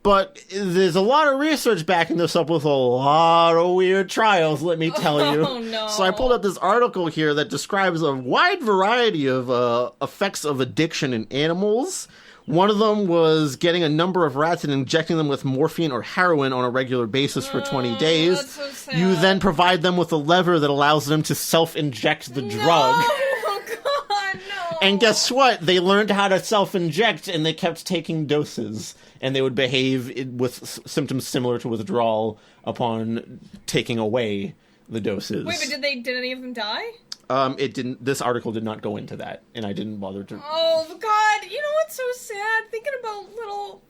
Speaker 1: but there's a lot of research backing this up with a lot of weird trials, let me tell you.
Speaker 2: Oh, no.
Speaker 1: So I pulled up this article here that describes a wide variety of effects of addiction in animals. One of them was getting a number of rats and injecting them with morphine or heroin on a regular basis for 20 days.
Speaker 2: That's so sad.
Speaker 1: You then provide them with a lever that allows them to self-inject the drug.
Speaker 2: Oh, God, no.
Speaker 1: And guess what? They learned how to self-inject, and they kept taking doses. And they would behave with symptoms similar to withdrawal upon taking away the doses.
Speaker 2: Wait, but did any of them die?
Speaker 1: It didn't. This article did not go into that, and I didn't bother to.
Speaker 2: Oh God! You know what's so sad? Thinking about little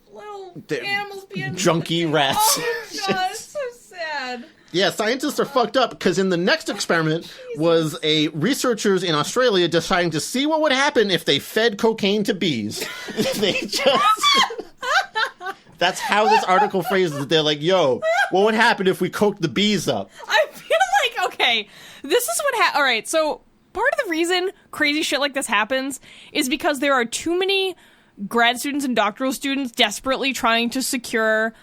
Speaker 2: animals being
Speaker 1: junkie rats.
Speaker 2: Oh God, it's so sad.
Speaker 1: Yeah, scientists are fucked up because in the next experiment was researchers in Australia deciding to see what would happen if they fed cocaine to bees. They just. That's how this article phrases it. They're like, yo, what would happen if we coked the bees up?
Speaker 2: I feel like, okay, this is what all right, so part of the reason crazy shit like this happens is because there are too many grad students and doctoral students desperately trying to secure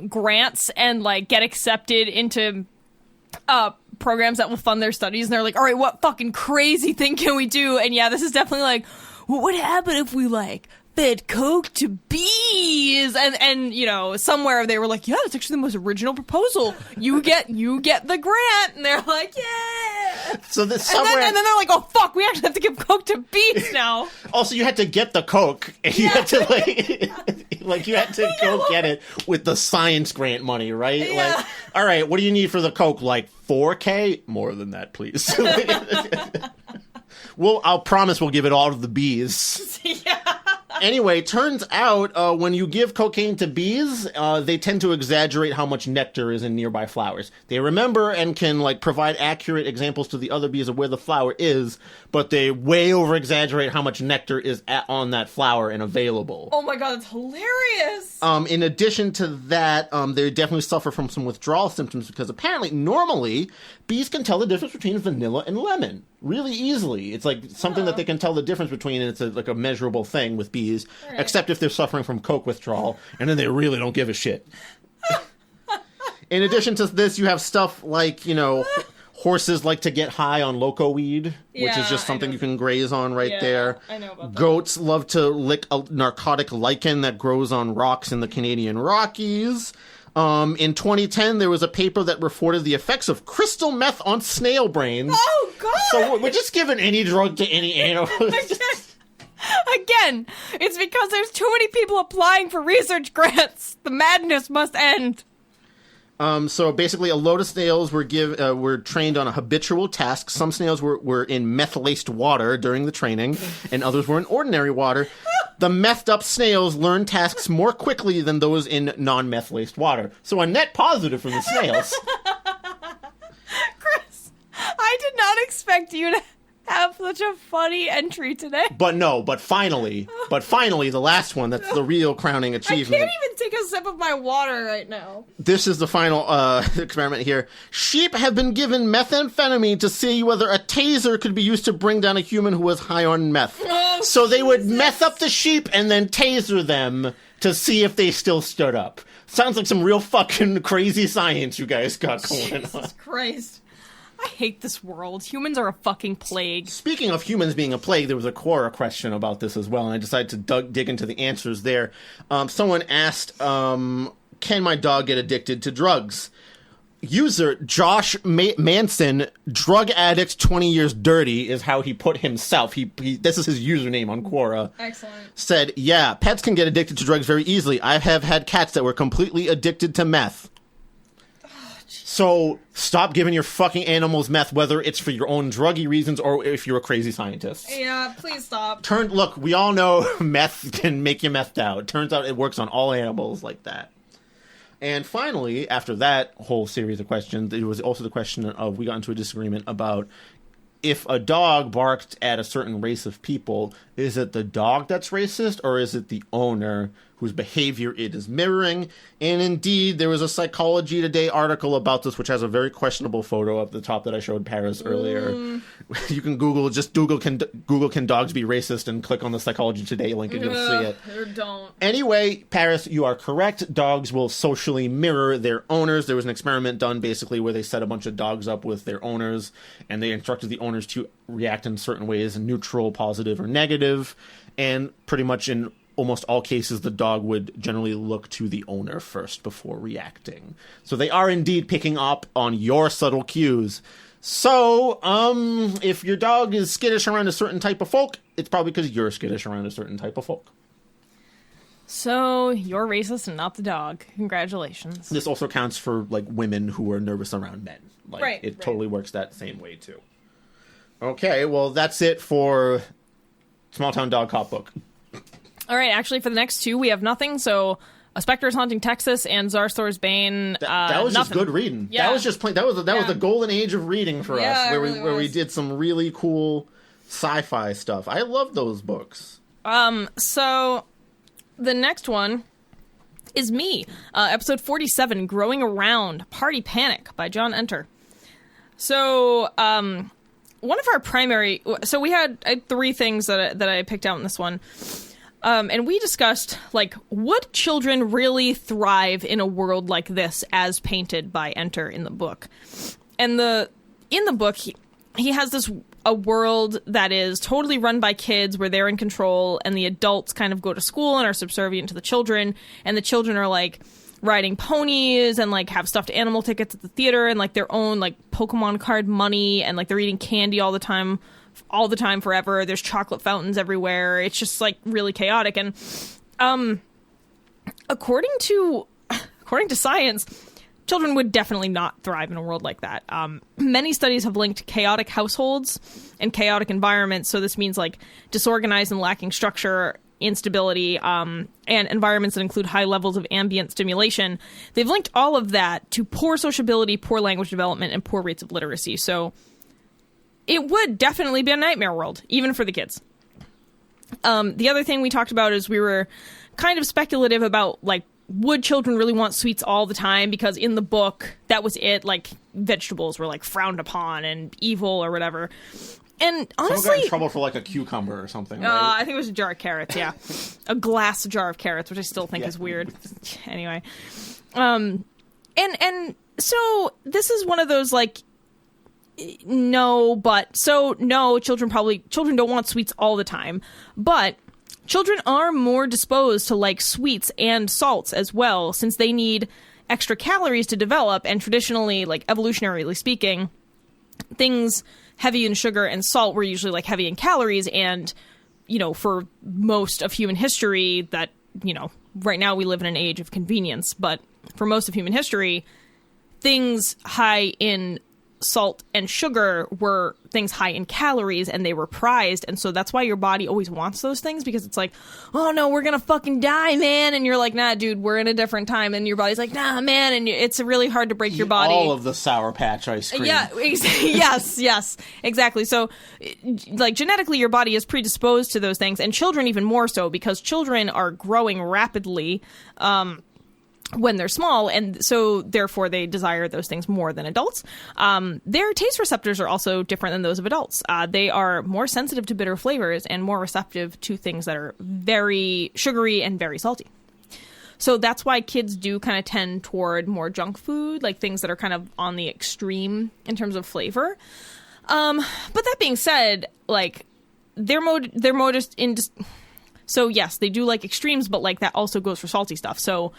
Speaker 2: grants and, like, get accepted into programs that will fund their studies, and they're like, all right, what fucking crazy thing can we do? And yeah, this is definitely like, what would happen if we, like, fed coke to bees? And you know, somewhere they were like, yeah, that's actually the most original proposal. You get the grant. And they're like, yeah.
Speaker 1: So this somewhere,
Speaker 2: and then they're like, oh fuck, we actually have to give coke to bees now.
Speaker 1: Also, you had to get the coke, and you had to you had to go get it with the science grant money, right?
Speaker 2: Yeah.
Speaker 1: Like, all right, what do you need for the coke? Like $4,000? More than that, please. I'll promise we'll give it all to the bees.
Speaker 2: Yeah.
Speaker 1: Anyway, turns out when you give cocaine to bees, they tend to exaggerate how much nectar is in nearby flowers. They remember and can like provide accurate examples to the other bees of where the flower is, but they way over-exaggerate how much nectar is on that flower and available.
Speaker 2: Oh my god, that's hilarious!
Speaker 1: In addition to that, they definitely suffer from some withdrawal symptoms because apparently, normally, bees can tell the difference between vanilla and lemon really easily. It's like something that they can tell the difference between, and it's like a measurable thing with bees, right. Except if they're suffering from coke withdrawal, and then they really don't give a shit. In addition to this, you have stuff like, you know, horses like to get high on loco weed, which is just something you can graze on there.
Speaker 2: I know about that.
Speaker 1: Goats love to lick a narcotic lichen that grows on rocks in the Canadian Rockies. In 2010, there was a paper that reported the effects of crystal meth on snail brains.
Speaker 2: Oh, God!
Speaker 1: So we're just giving any drug to any animal.
Speaker 2: Again, it's because there's too many people applying for research grants. The madness must end.
Speaker 1: So basically, a load of snails were trained on a habitual task. Some snails were in meth-laced water during the training, and others were in ordinary water. The methed-up snails learn tasks more quickly than those in non-meth-laced water. So a net positive for the snails.
Speaker 2: Chris, I did not expect you to have such a funny entry today.
Speaker 1: But finally, the last one, that's the real crowning achievement.
Speaker 2: I can't even take a sip of my water right now.
Speaker 1: This is the final experiment here. Sheep have been given methamphetamine to see whether a taser could be used to bring down a human who was high on meth.
Speaker 2: Oh,
Speaker 1: so they would meth up the sheep and then taser them to see if they still stood up. Sounds like some real fucking crazy science you guys got going on.
Speaker 2: Jesus Christ. I hate this world. Humans are a fucking plague.
Speaker 1: Speaking of humans being a plague, there was a Quora question about this as well, and I decided to dig into the answers there. Someone asked, can my dog get addicted to drugs? User Josh Manson, drug addict 20 years dirty, is how he put himself. He this is his username on Quora.
Speaker 2: Excellent.
Speaker 1: Said, yeah, pets can get addicted to drugs very easily. I have had cats that were completely addicted to meth. So stop giving your fucking animals meth, whether it's for your own druggy reasons or if you're a crazy scientist.
Speaker 2: Yeah, please stop.
Speaker 1: Look, we all know meth can make you methed out. Turns out it works on all animals like that. And finally, after that whole series of questions, there was also the question of, we got into a disagreement about if a dog barked at a certain race of people, is it the dog that's racist or is it the owner whose behavior it is mirroring? And indeed, there was a Psychology Today article about this, which has a very questionable photo up the top that I showed Paris earlier. You can Google can dogs be racist and click on the Psychology Today link and you'll see it.
Speaker 2: Or don't.
Speaker 1: Anyway, Paris, you are correct. Dogs will socially mirror their owners. There was an experiment done basically where they set a bunch of dogs up with their owners and they instructed the owners to react in certain ways, neutral, positive, or negative. And pretty much in almost all cases, the dog would generally look to the owner first before reacting. So they are indeed picking up on your subtle cues. So, if your dog is skittish around a certain type of folk, it's probably because you're skittish around a certain type of folk.
Speaker 2: So, you're racist and not the dog. Congratulations.
Speaker 1: This also counts for, like, women who are nervous around men. Like,
Speaker 2: right.
Speaker 1: It totally works that same way, too. Okay, well, that's it for Small Town Dog Cop Book.
Speaker 2: All right, actually, for the next two, we have nothing. So, A Spectre's Haunting Texas and Zarthor's Bane.
Speaker 1: That was
Speaker 2: nothing.
Speaker 1: just good reading.
Speaker 2: Yeah.
Speaker 1: That was just plain. That was the golden age of reading for us, where we did some really cool sci-fi stuff. I love those books.
Speaker 2: So the next one is me, episode 47, Growing Around, Party Panic by John Enter. So, one of our primary, so I had three things that I picked out in this one. And we discussed, like, would children really thrive in a world like this as painted by Enter in the book? And in the book, he has a world that is totally run by kids where they're in control and the adults kind of go to school and are subservient to the children. And the children are, like, riding ponies and, like, have stuffed animal tickets at the theater and, like, their own, like, Pokemon card money and, like, they're eating candy all the time forever. There's chocolate fountains everywhere. It's just, like, really chaotic. And according to science, children would definitely not thrive in a world like that. Many studies have linked chaotic households and chaotic environments. So this means, like, disorganized and lacking structure instability, and environments that include high levels of ambient stimulation. They've linked all of that to poor sociability, poor language development, and poor rates of literacy. So it would definitely be a nightmare world, even for the kids. The other thing we talked about is we were kind of speculative about, like, would children really want sweets all the time? Because in the book, that was it. Like, vegetables were, like, frowned upon and evil or whatever. And honestly,
Speaker 1: someone got in trouble for, like, a cucumber or something, right?
Speaker 2: I think it was a jar of carrots, yeah. A glass jar of carrots, which I still think is weird. Anyway. And so this is one of those, like, children don't want sweets all the time, but children are more disposed to like sweets and salts as well, since they need extra calories to develop, and traditionally, like evolutionarily speaking, things heavy in sugar and salt were usually like heavy in calories, and, you know, for most of human history that, you know, right now we live in an age of convenience, but for most of human history, things high in salt and sugar were things high in calories, and they were prized. And so that's why your body always wants those things, because it's like, oh no, we're gonna fucking die, man. And you're like, nah, dude, we're in a different time. And your body's like, nah, man. And it's really hard to break your body.
Speaker 1: All of the Sour Patch ice cream.
Speaker 2: Yeah, yes, exactly. So, like, genetically, your body is predisposed to those things, and children even more so, because children are growing rapidly when they're small, and so therefore they desire those things more than adults. Their taste receptors are also different than those of adults. They are more sensitive to bitter flavors and more receptive to things that are very sugary and very salty. So that's why kids do kind of tend toward more junk food, like things that are kind of on the extreme in terms of flavor. But that being said, like, they're more just in. So yes, they do like extremes, but like that also goes for salty stuff. So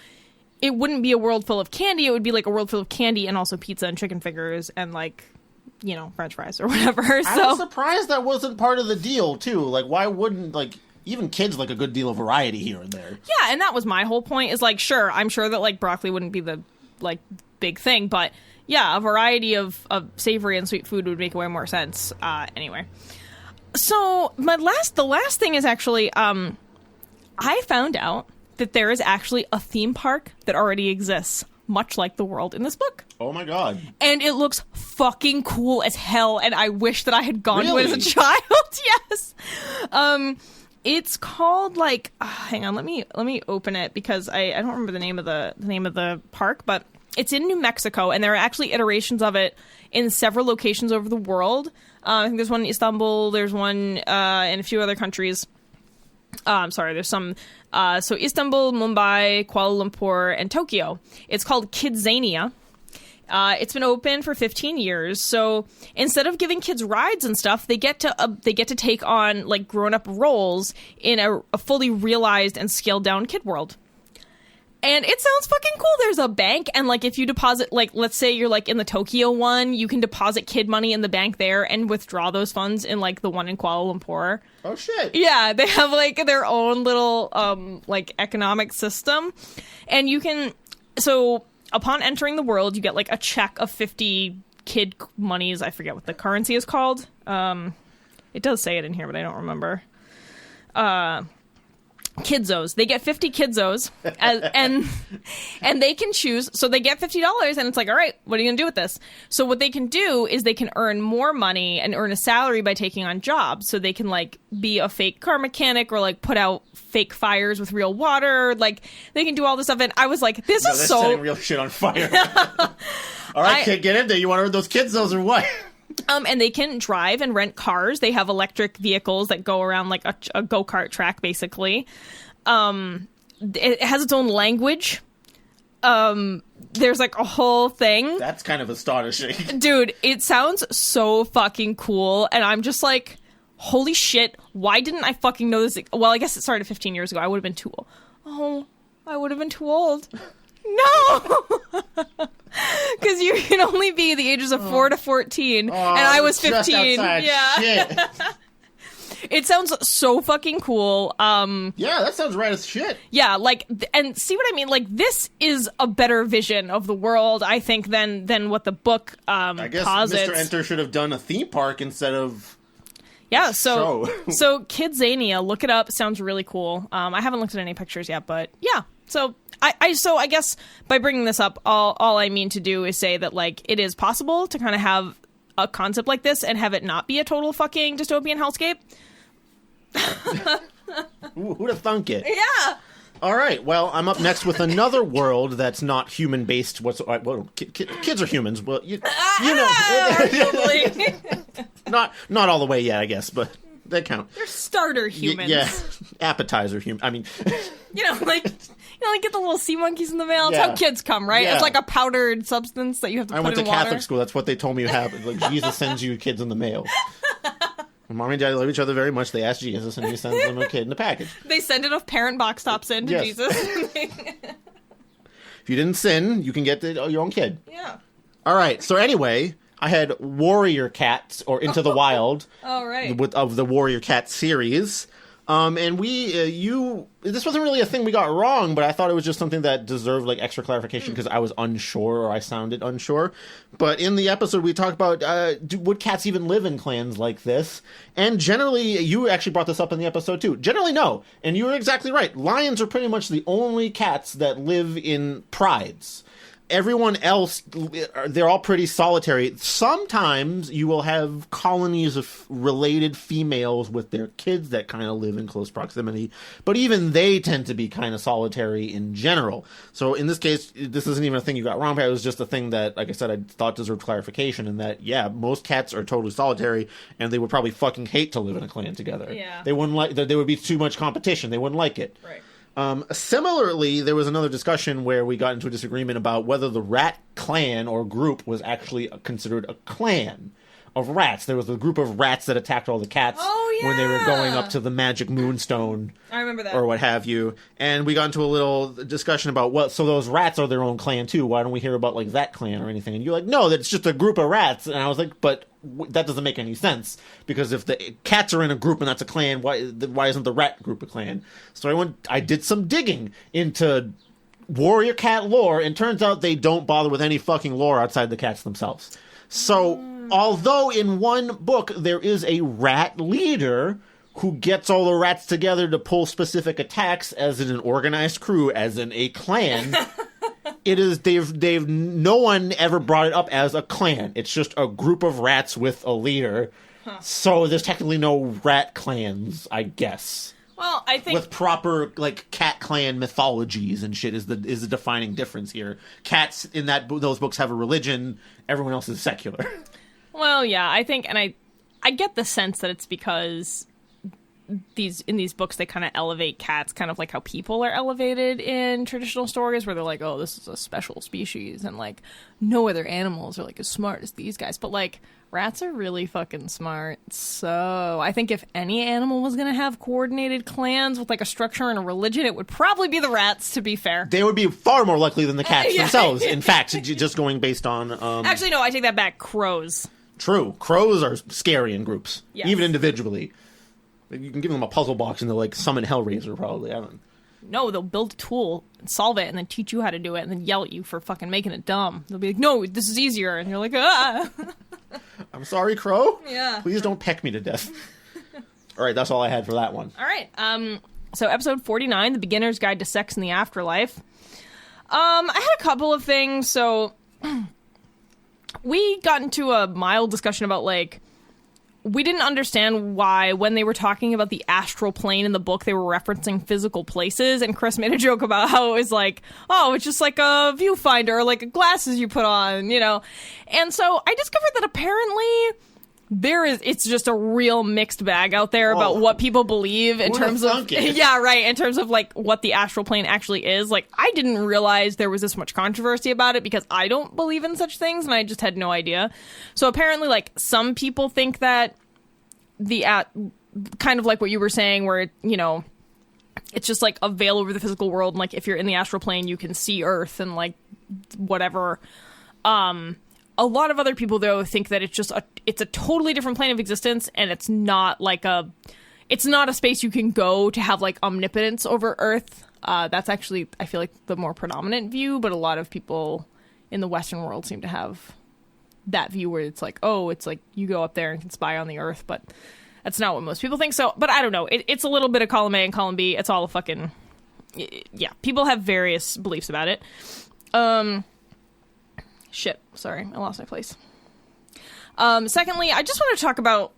Speaker 2: it wouldn't be a world full of candy. It would be like a world full of candy and also pizza and chicken fingers and, like, you know, French fries or whatever. So
Speaker 1: I was surprised that wasn't part of the deal too. Like, why wouldn't, like, even kids like a good deal of variety here and there?
Speaker 2: Yeah, and that was my whole point. Is like, sure, I'm sure that like broccoli wouldn't be the like big thing, but yeah, a variety of savory and sweet food would make way more sense. Anyway, so the last thing is actually I found out that there is actually a theme park that already exists, much like the world in this book.
Speaker 1: Oh my god.
Speaker 2: And it looks fucking cool as hell, and I wish that I had gone to it as a child. Yes. It's called, like, hang on, let me open it, because I don't remember the name of the park, but it's in New Mexico, and there are actually iterations of it in several locations over the world. I think there's one in Istanbul, there's one in a few other countries. There's some, so Istanbul, Mumbai, Kuala Lumpur, and Tokyo. It's called Kidzania. It's been open for 15 years. So instead of giving kids rides and stuff, they get to take on, like, grown-up roles in a fully realized and scaled-down kid world. And it sounds fucking cool. There's a bank, and, like, if you deposit, like, let's say you're, like, in the Tokyo one, you can deposit kid money in the bank there and withdraw those funds in, like, the one in Kuala Lumpur.
Speaker 1: Oh, shit.
Speaker 2: Yeah, they have, like, their own little, like, economic system. And you can... So, upon entering the world, you get, like, a check of 50 kid monies. I forget what the currency is called. It does say it in here, but I don't remember. Kidzos. They get 50 kidzos, and they can choose. So they get $50, and it's like, all right, what are you gonna do with this? So what they can do is they can earn more money and earn a salary by taking on jobs. So they can, like, be a fake car mechanic, or, like, put out fake fires with real water. Like, they can do all this stuff. And I was like, this is so
Speaker 1: setting real shit on fire. All right, kid, get in there. You want to earn those kidzos or what?
Speaker 2: And they can drive and rent cars. They have electric vehicles that go around like a go-kart track, basically. It has its own language. There's, like, a whole thing.
Speaker 1: That's kind of astonishing.
Speaker 2: Dude, it sounds so fucking cool. And I'm just like, holy shit, why didn't I fucking know this? Well, I guess it started 15 years ago. I would have been too old. Oh, I would have been too old. No! Because you can only be the ages of 4 to 14, and I was 15.
Speaker 1: Just outside.
Speaker 2: Yeah.
Speaker 1: Shit.
Speaker 2: It sounds so fucking cool.
Speaker 1: Yeah, that sounds right as shit.
Speaker 2: Yeah, like, and see what I mean? Like, this is a better vision of the world, I think, than what the book
Speaker 1: I guess
Speaker 2: posits.
Speaker 1: Mr. Enter should have done a theme park instead of...
Speaker 2: Yeah, so Kidzania, look it up. It sounds really cool. I haven't looked at any pictures yet, but yeah. So I guess by bringing this up, all I mean to do is say that like it is possible to kind of have a concept like this and have it not be a total fucking dystopian hellscape.
Speaker 1: Who'd have thunk it?
Speaker 2: Yeah.
Speaker 1: All right. Well, I'm up next with another world that's not human based. Well, kids are humans. Well, you know, not all the way yet, I guess, but they count.
Speaker 2: They're starter humans.
Speaker 1: Yeah, appetizer human. I mean,
Speaker 2: like get the little sea monkeys in the mail. That's
Speaker 1: Yeah.
Speaker 2: how kids come, right?
Speaker 1: Yeah.
Speaker 2: It's like a powdered substance that you have to put in water.
Speaker 1: I went to Catholic school. That's what they told me happened. Like Jesus sends you kids in the mail. When Mommy and Daddy love each other very much, they ask Jesus, and he sends them a kid in a package.
Speaker 2: They send enough parent box tops in to Jesus.
Speaker 1: If you didn't sin, you can get your own kid.
Speaker 2: Yeah.
Speaker 1: All right. So anyway, I had Warrior Cats, or Into the Wild, of the Warrior Cat series. And this wasn't really a thing we got wrong, but I thought it was just something that deserved like extra clarification because I was unsure, or I sounded unsure. But in the episode, we talked about would cats even live in clans like this? And generally, you actually brought this up in the episode too. Generally, no. And you were exactly right. Lions are pretty much the only cats that live in prides. Everyone else, they're all pretty solitary. Sometimes you will have colonies of related females with their kids that kind of live in close proximity, but even they tend to be kind of solitary in general. So in this case, this isn't even a thing you got wrong, but it was just a thing that, like I said, I thought deserved clarification, in that, yeah, most cats are totally solitary, and they would probably fucking hate to live in a clan together.
Speaker 2: Yeah.
Speaker 1: They wouldn't like, there would be too much competition. They wouldn't like it.
Speaker 2: Right.
Speaker 1: Similarly, there was another discussion where we got into a disagreement about whether the rat clan or group was actually considered a clan of rats. There was a group of rats that attacked all the cats when they were going up to the magic moonstone.
Speaker 2: I remember that.
Speaker 1: Or what have you. And we got into a little discussion about, so those rats are their own clan too. Why don't we hear about like that clan or anything? And you're like, no, that's just a group of rats. And I was like, but that doesn't make any sense, because if the cats are in a group and that's a clan, why isn't the rat group a clan? So I did some digging into warrior cat lore, and turns out they don't bother with any fucking lore outside the cats themselves. So although in one book there is a rat leader who gets all the rats together to pull specific attacks as in an organized crew, as in a clan, they've no one ever brought it up as a clan. It's just a group of rats with a leader. Huh. So there's technically no rat clans, I guess.
Speaker 2: Well, I think
Speaker 1: with proper like cat clan mythologies and shit is the defining difference here. Cats in those books have a religion. Everyone else is secular.
Speaker 2: Well, yeah, I think, and I get the sense that it's because in these books they kind of elevate cats, kind of like how people are elevated in traditional stories, where they're like, oh, this is a special species, and like no other animals are like as smart as these guys. But like rats are really fucking smart. So I think if any animal was going to have coordinated clans with like a structure and a religion, it would probably be the rats, to be fair.
Speaker 1: They would be far more likely than the cats themselves. In fact, just going based on...
Speaker 2: Actually, no, I take that back. Crows.
Speaker 1: True. Crows are scary in groups,
Speaker 2: yes.
Speaker 1: Even individually. You can give them a puzzle box and they'll like summon Hellraiser, probably. I don't...
Speaker 2: No, they'll build a tool and solve it and then teach you how to do it and then yell at you for fucking making it dumb. They'll be like, no, this is easier. And you're like, ah.
Speaker 1: I'm sorry, Crow.
Speaker 2: Yeah.
Speaker 1: Please don't peck me to death. All right, that's all I had for that one.
Speaker 2: All right. So episode 49, The Beginner's Guide to Sex in the Afterlife. I had a couple of things. So we got into a mild discussion about like, we didn't understand why, when they were talking about the astral plane in the book, they were referencing physical places. And Chris made a joke about how it was like, oh, it's just like a viewfinder, or like glasses you put on, you know? And so I discovered that apparently it's just a real mixed bag out there about what people believe in terms of, yeah, right, in terms of like what the astral plane actually is. Like, I didn't realize there was this much controversy about it because I don't believe in such things and I just had no idea. So apparently, like, some people think that kind of like what you were saying, where, you know, it's just like a veil over the physical world, and like if you're in the astral plane you can see Earth and like whatever. A lot of other people, though, think that it's a totally different plane of existence, and it's not a space you can go to have like omnipotence over Earth. That's actually, I feel like, the more predominant view, but a lot of people in the Western world seem to have that view where it's like, oh, it's like you go up there and can spy on the Earth, but That's not what most people think. So, but I don't know. It's a little bit of column A and column B. It's all a fucking... Yeah, people have various beliefs about it. Shit. Sorry, I lost my place. Secondly, I just want to talk about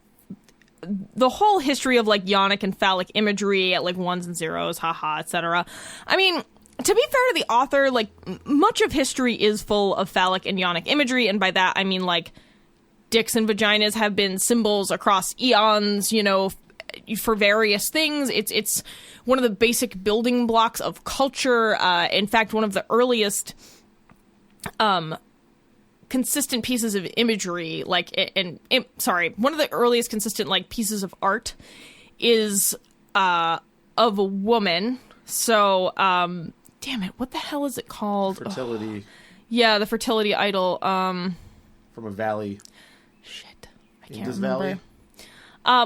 Speaker 2: the whole history of, like, yonic and phallic imagery at, like, ones and zeros, haha, etc. I mean, to be fair to the author, like, much of history is full of phallic and yonic imagery, and by that I mean, like, dicks and vaginas have been symbols across eons, you know, for various things. It's one of the basic building blocks of culture. In fact, one of the earliest consistent pieces of imagery, like, one of the earliest consistent, like, pieces of art is of a woman. So, damn it, what the hell is it called?
Speaker 1: Fertility.
Speaker 2: Oh. Yeah, the fertility idol.
Speaker 1: From a valley.
Speaker 2: Shit, I can't
Speaker 1: Indus
Speaker 2: remember.
Speaker 1: Valley?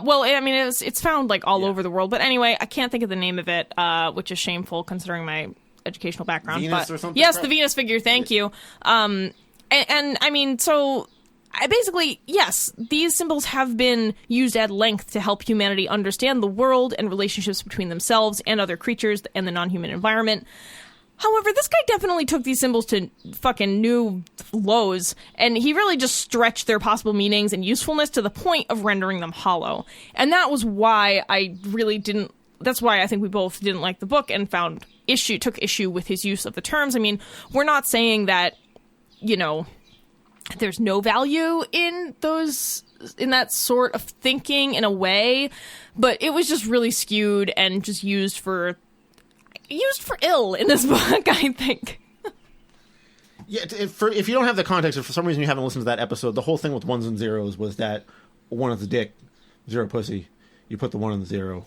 Speaker 2: Well, I mean, it's found, like, all over the world. But anyway, I can't think of the name of it, which is shameful considering my educational background.
Speaker 1: Venus or something?
Speaker 2: Yes, the Venus figure, thank you. And I mean, so, yes, these symbols have been used at length to help humanity understand the world and relationships between themselves and other creatures and the non-human environment. However, this guy definitely took these symbols to fucking new lows, and he really just stretched their possible meanings and usefulness to the point of rendering them hollow. And that was why that's why I think we both didn't like the book and took issue with his use of the terms. I mean, we're not saying that, you know, there's no value in that sort of thinking in a way, but it was just really skewed and just used for ill in this book, I think.
Speaker 1: Yeah, if you don't have the context, if for some reason you haven't listened to that episode, the whole thing with ones and zeros was that one is a dick, zero pussy. You put the one in the zero.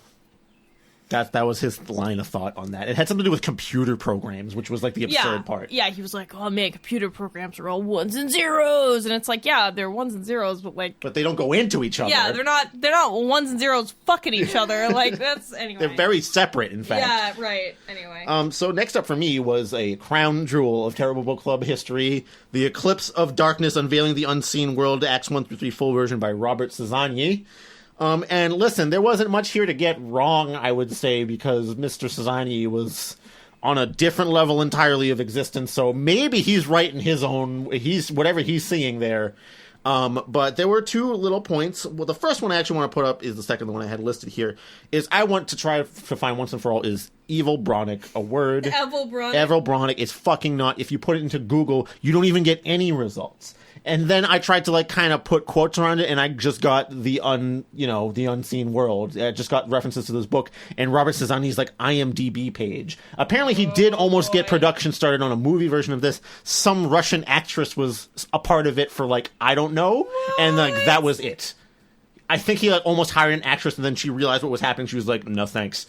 Speaker 1: That was his line of thought on that. It had something to do with computer programs, which was like the absurd part.
Speaker 2: Yeah, he was like, "Oh man, computer programs are all ones and zeros," and it's like, yeah, they're ones and zeros, but
Speaker 1: they don't go into each other.
Speaker 2: Yeah, they're not ones and zeros fucking each other. Like, that's anyway.
Speaker 1: They're very separate, in fact.
Speaker 2: Yeah, right. Anyway.
Speaker 1: So next up for me was a crown jewel of Terrible Book Club history, The Eclipse of Darkness: Unveiling the Unseen World, Acts 1-3 full version by Robert Cezanne. And listen, there wasn't much here to get wrong, I would say, because Mr. Cezanne was on a different level entirely of existence, so maybe he's right in his own, whatever he's seeing there. But there were two little points. Well, the first one I actually want to put up is the second one I had listed here, is I want to try to find once and for all is Evil Bronick, a word.
Speaker 2: Evil Bronick.
Speaker 1: Evil Bronick is fucking not. If you put it into Google, you don't even get any results. And then I tried to, like, kind of put quotes around it, and I just got the unseen world. I just got references to this book, and Robert Cezanne's, like, IMDb page. Apparently he did almost get production started on a movie version of this. Some Russian actress was a part of it for, like, I don't know, and, like, that was it. I think he, like, almost hired an actress, and then she realized what was happening. She was like, no thanks.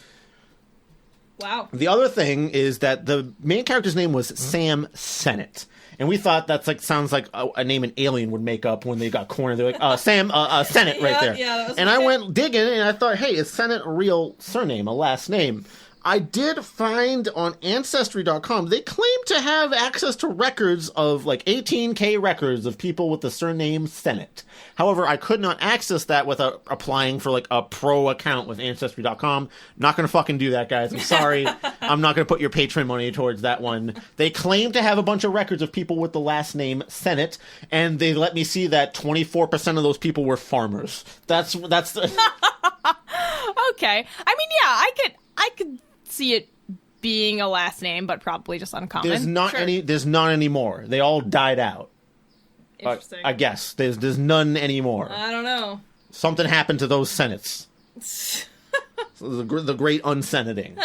Speaker 2: Wow.
Speaker 1: The other thing is that the main character's name was Sam Sennett. And we thought that's like sounds like a name an alien would make up when they got cornered. They're like, Sam Sennett right there.
Speaker 2: Yeah, that was
Speaker 1: and I went digging, and I thought, hey, is Sennett a real surname, a last name? I did find on Ancestry.com, they claim to have access to records of like 18K records of people with the surname Sennett. However, I could not access that without applying for like a pro account with Ancestry.com. Not going to fucking do that, guys. I'm sorry. I'm not going to put your patron money towards that one. They claim to have a bunch of records of people with the last name Sennett, and they let me see that 24% of those people were farmers. That's the...
Speaker 2: Okay. I mean, yeah, I could see it being a last name, but probably just uncommon.
Speaker 1: There's not any more. They all died out.
Speaker 2: Interesting.
Speaker 1: I guess there's none anymore.
Speaker 2: I don't know.
Speaker 1: Something happened to those senates. the great unsenating.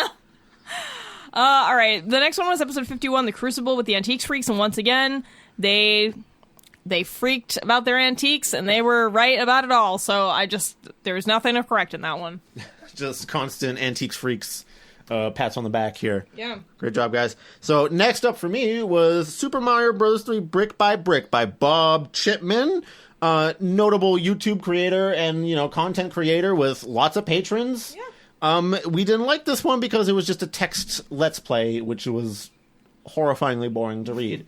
Speaker 2: All right. The next one was episode 51, The Crucible with the Antiques Freaks, and once again, they freaked about their antiques, and they were right about it all. So there was nothing to correct in that one.
Speaker 1: Just constant Antiques Freaks. Pats on the back here.
Speaker 2: Yeah.
Speaker 1: Great job, guys. So next up for me was Super Mario Bros. 3 Brick by Brick by Bob Chipman, notable YouTube creator and, content creator with lots of patrons.
Speaker 2: Yeah.
Speaker 1: We didn't like this one because it was just a text Let's Play, which was horrifyingly boring to read.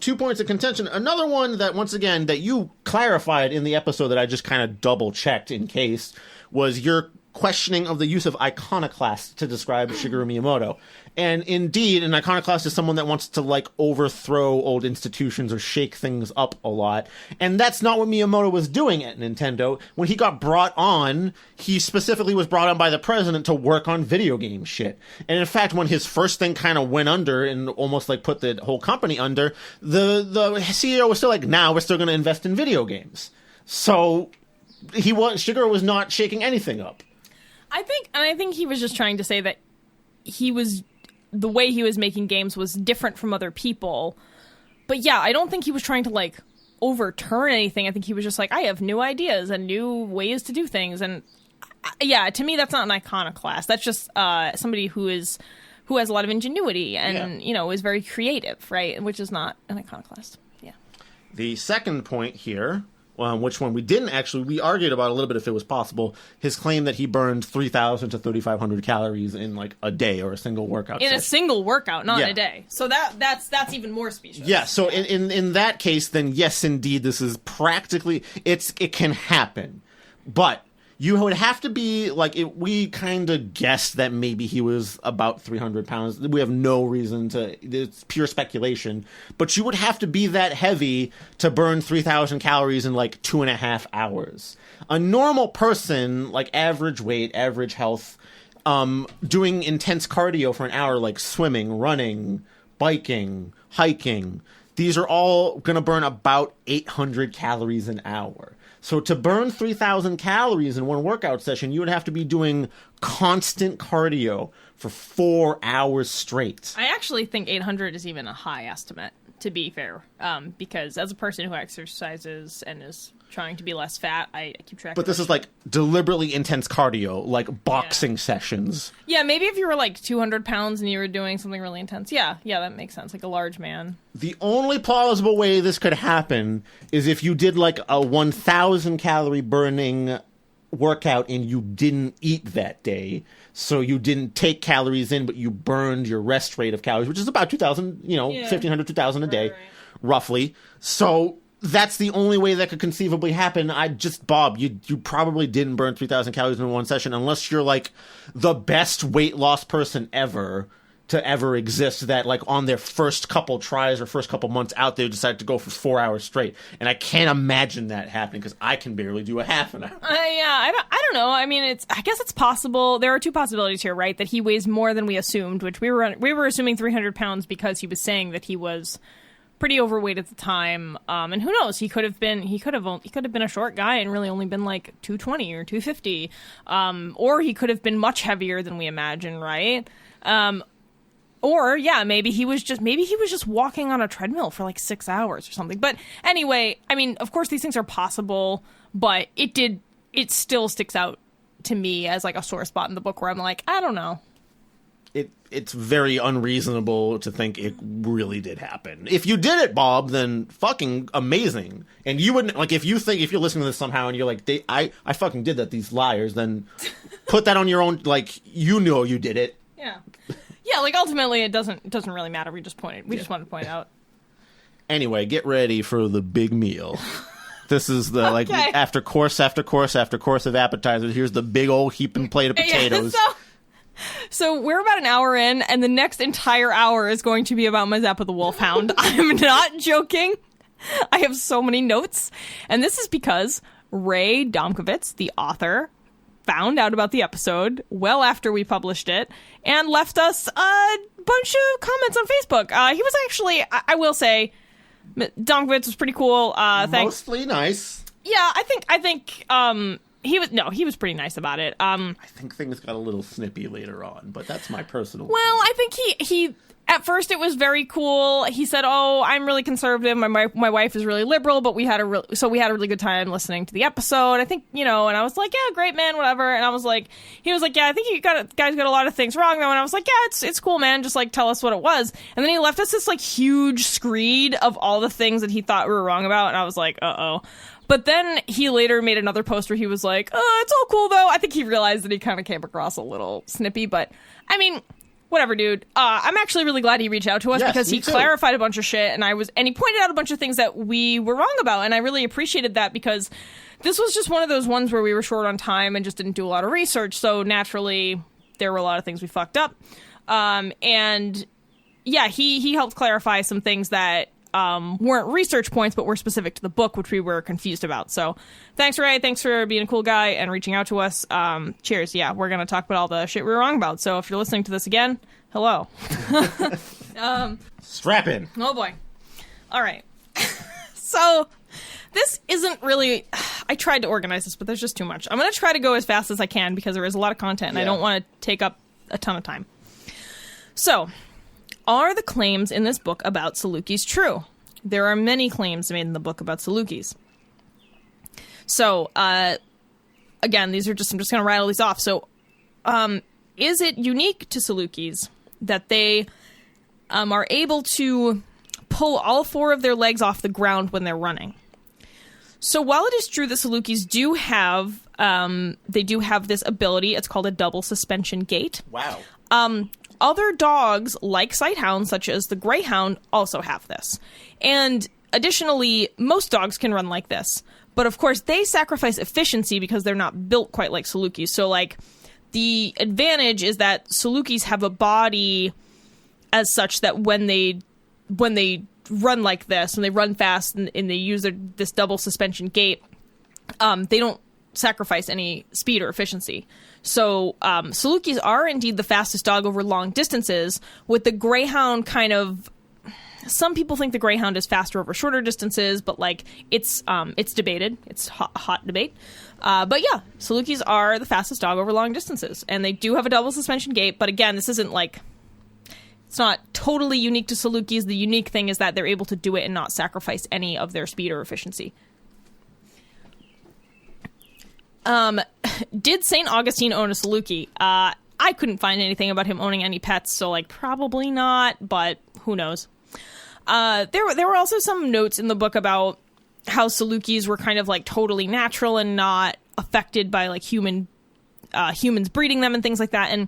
Speaker 1: 2 points of contention. Another one that, once again, that you clarified in the episode that I just kind of double-checked in case was your questioning of the use of iconoclast to describe Shigeru Miyamoto. And indeed, an iconoclast is someone that wants to, like, overthrow old institutions or shake things up a lot. And that's not what Miyamoto was doing at Nintendo. When he got brought on, he specifically was brought on by the president to work on video game shit. And in fact, when his first thing kind of went under and almost, like, put the whole company under, the CEO was still like, nah, we're still going to invest in video games. So Shigeru was not shaking anything up.
Speaker 2: I think he was just trying to say that the way he was making games was different from other people. But yeah, I don't think he was trying to, like, overturn anything. I think he was just like, I have new ideas and new ways to do things. And yeah, to me, that's not an iconoclast. That's just somebody who has a lot of ingenuity and, is very creative, right? Which is not an iconoclast. Yeah.
Speaker 1: The second point here, which one we argued about a little bit if it was possible, his claim that he burned 3,000 to 3,500 calories in, like, a day or a single workout session.
Speaker 2: A single workout, not in a day. So that's even more specious.
Speaker 1: Yeah, so in that case, then yes, indeed, this is practically, it can happen. But you would have to be, like, we kind of guessed that maybe he was about 300 pounds. We have no reason it's pure speculation. But you would have to be that heavy to burn 3,000 calories in, like, 2.5 hours. A normal person, like, average weight, average health, doing intense cardio for an hour, like swimming, running, biking, hiking, these are all going to burn about 800 calories an hour. So to burn 3,000 calories in one workout session, you would have to be doing constant cardio for 4 hours straight.
Speaker 2: I actually think 800 is even a high estimate, to be fair, because as a person who exercises and is trying to be less fat, I keep track.
Speaker 1: But this is like deliberately intense cardio, like boxing sessions.
Speaker 2: Yeah, maybe if you were like 200 pounds and you were doing something really intense. Yeah, that makes sense. Like a large man.
Speaker 1: The only plausible way this could happen is if you did like a 1,000 calorie burning workout and you didn't eat that day. So you didn't take calories in, but you burned your rest rate of calories, which is about 2,000, 1,500, 2,000 a day, roughly. So that's the only way that could conceivably happen. Bob, you probably didn't burn 3,000 calories in one session unless you're like the best weight loss person ever to ever exist that like on their first couple tries or first couple months out there decided to go for 4 hours straight. And I can't imagine that happening because I can barely do a half an hour.
Speaker 2: I don't know. I mean, I guess it's possible. There are two possibilities here, right? That he weighs more than we assumed, which we were assuming 300 pounds because he was saying that he was pretty overweight at the time. And who knows? He could have been a short guy and really only been like 220 or 250. Or he could have been much heavier than we imagine, right? Or, yeah, maybe he was just walking on a treadmill for like 6 hours or something. But anyway, I mean, of course these things are possible, but it still sticks out to me as like a sore spot in the book where I'm like, I don't know.
Speaker 1: It's very unreasonable to think it really did happen. If you did it, Bob, then fucking amazing. And you wouldn't, like, if you're listening to this somehow and you're like, I fucking did that, these liars, then put that on your own, like, you know you did it.
Speaker 2: Yeah. Yeah, like, ultimately, it doesn't really matter. We just wanted to point out.
Speaker 1: Anyway, get ready for the big meal. This is the, like, after course after course after course of appetizers, here's the big old heaping plate of potatoes.
Speaker 2: Yeah, so we're about an hour in, and the next entire hour is going to be about Mazeppa the Wolfhound. I'm not joking. I have so many notes. And this is because Ray Domkovitz, the author, found out about the episode well after we published it and left us a bunch of comments on Facebook. He was actually, I will say, Domkovitz was pretty cool. Thanks.
Speaker 1: Mostly nice.
Speaker 2: Yeah, I think he was pretty nice about it.
Speaker 1: I think things got a little snippy later on, but that's my personal
Speaker 2: Well, I think he at first it was very cool. He said, "Oh, I'm really conservative. My wife is really liberal, but we had a really good time listening to the episode." I think, and I was like, "Yeah, great, man, whatever." And he was like, "Yeah, I think you guys got a lot of things wrong though." And I was like, "Yeah, it's cool, man. Just like tell us what it was." And then he left us this like huge screed of all the things that he thought we were wrong about, and I was like, "Uh-oh." But then he later made another post where he was like, "It's all cool though." I think he realized that he kind of came across a little snippy, but I mean, whatever, dude. I'm actually really glad he reached out to us because he clarified a bunch of shit, and he pointed out a bunch of things that we were wrong about, and I really appreciated that because this was just one of those ones where we were short on time and just didn't do a lot of research. So naturally, there were a lot of things we fucked up. And yeah, he helped clarify some things that weren't research points, but were specific to the book, which we were confused about. So thanks, Ray. Thanks for being a cool guy and reaching out to us. Cheers. Yeah, we're going to talk about all the shit we were wrong about. So if you're listening to this again, hello.
Speaker 1: Strap in.
Speaker 2: Oh, boy. All right. So this isn't really... I tried to organize this, but there's just too much. I'm going to try to go as fast as I can because there is a lot of content, and I don't want to take up a ton of time. So... are the claims in this book about Salukis true? There are many claims made in the book about Salukis. So, again, these are just, I'm just going to rattle these off. So, is it unique to Salukis that they are able to pull all 4 of their legs off the ground when they're running? So, while it is true that Salukis do have, they do have this ability, it's called a double suspension gait.
Speaker 1: Wow.
Speaker 2: Other dogs, like sighthounds, such as the greyhound, also have this. And additionally, most dogs can run like this. But of course, they sacrifice efficiency because they're not built quite like Salukis. So, like, the advantage is that Salukis have a body as such that when they run like this, when they run fast and they use this double suspension gait, they don't sacrifice any speed or efficiency. So Salukis are indeed the fastest dog over long distances, with the greyhound kind of... Some people think the greyhound is faster over shorter distances, but like it's debated. It's hot debate. But yeah, Salukis are the fastest dog over long distances, and they do have a double suspension gait. But again, this isn't like... It's not totally unique to Salukis. The unique thing is that they're able to do it and not sacrifice any of their speed or efficiency. Did St. Augustine own a Saluki? I couldn't find anything about him owning any pets, so, like, probably not, but who knows. There were also some notes in the book about how Salukis were kind of, like, totally natural and not affected by, like, humans breeding them and things like that, and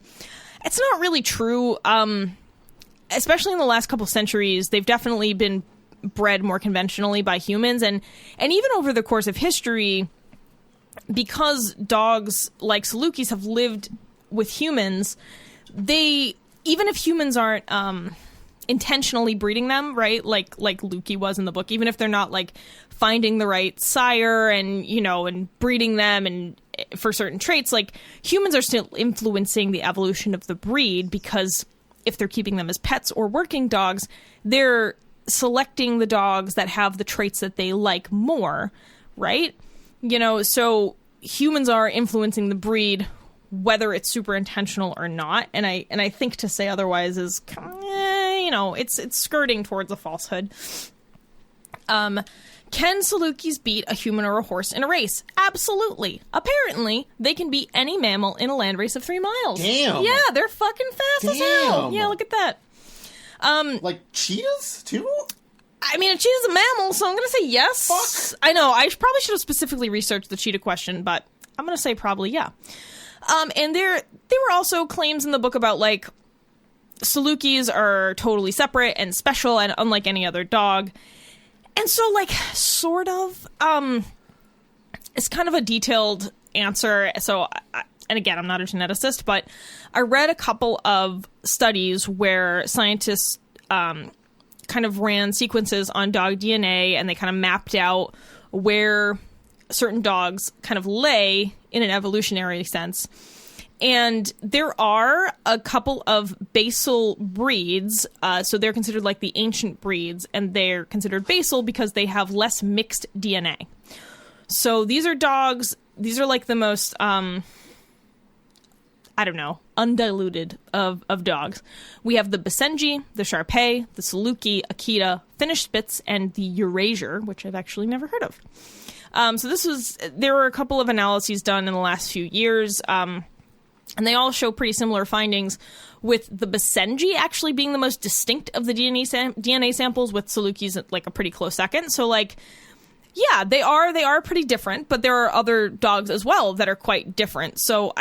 Speaker 2: it's not really true. Especially in the last couple centuries, they've definitely been bred more conventionally by humans, and even over the course of history... Because dogs like Salukis have lived with humans, even if humans aren't intentionally breeding them, right? Like Lukey was in the book, even if they're not like finding the right sire and, you know, and breeding them and for certain traits, like humans are still influencing the evolution of the breed, because if they're keeping them as pets or working dogs, they're selecting the dogs that have the traits that they like more, right? You know, so humans are influencing the breed, whether it's super intentional or not. And I think to say otherwise is, you know, it's skirting towards a falsehood. Can Salukis beat a human or a horse in a race? Absolutely. Apparently, they can beat any mammal in a land race of 3 miles. Damn. Yeah, they're fucking fast as hell. Yeah, look at that.
Speaker 1: Like cheetahs, too?
Speaker 2: I mean, a cheetah's a mammal, so I'm going to say yes.
Speaker 1: Fuck.
Speaker 2: I know, I probably should have specifically researched the cheetah question, but I'm going to say probably yeah. And there were also claims in the book about, like, Salukis are totally separate and special and unlike any other dog. And so, like, sort of, it's kind of a detailed answer. So, and again, I'm not a geneticist, but I read a couple of studies where scientists kind of ran sequences on dog DNA, and they kind of mapped out where certain dogs kind of lay in an evolutionary sense. And there are a couple of basal breeds, so they're considered like the ancient breeds, and they're considered basal because they have less mixed DNA. So these are dogs, these are like the most, undiluted of dogs. We have the Basenji, the Shar-Pei, the Saluki, Akita, Finnish Spitz, and the Eurasier, which I've actually never heard of. There were a couple of analyses done in the last few years, and they all show pretty similar findings, with the Basenji actually being the most distinct of the DNA samples, with Salukis at like a pretty close second. So, like, yeah, they are pretty different, but there are other dogs as well that are quite different. So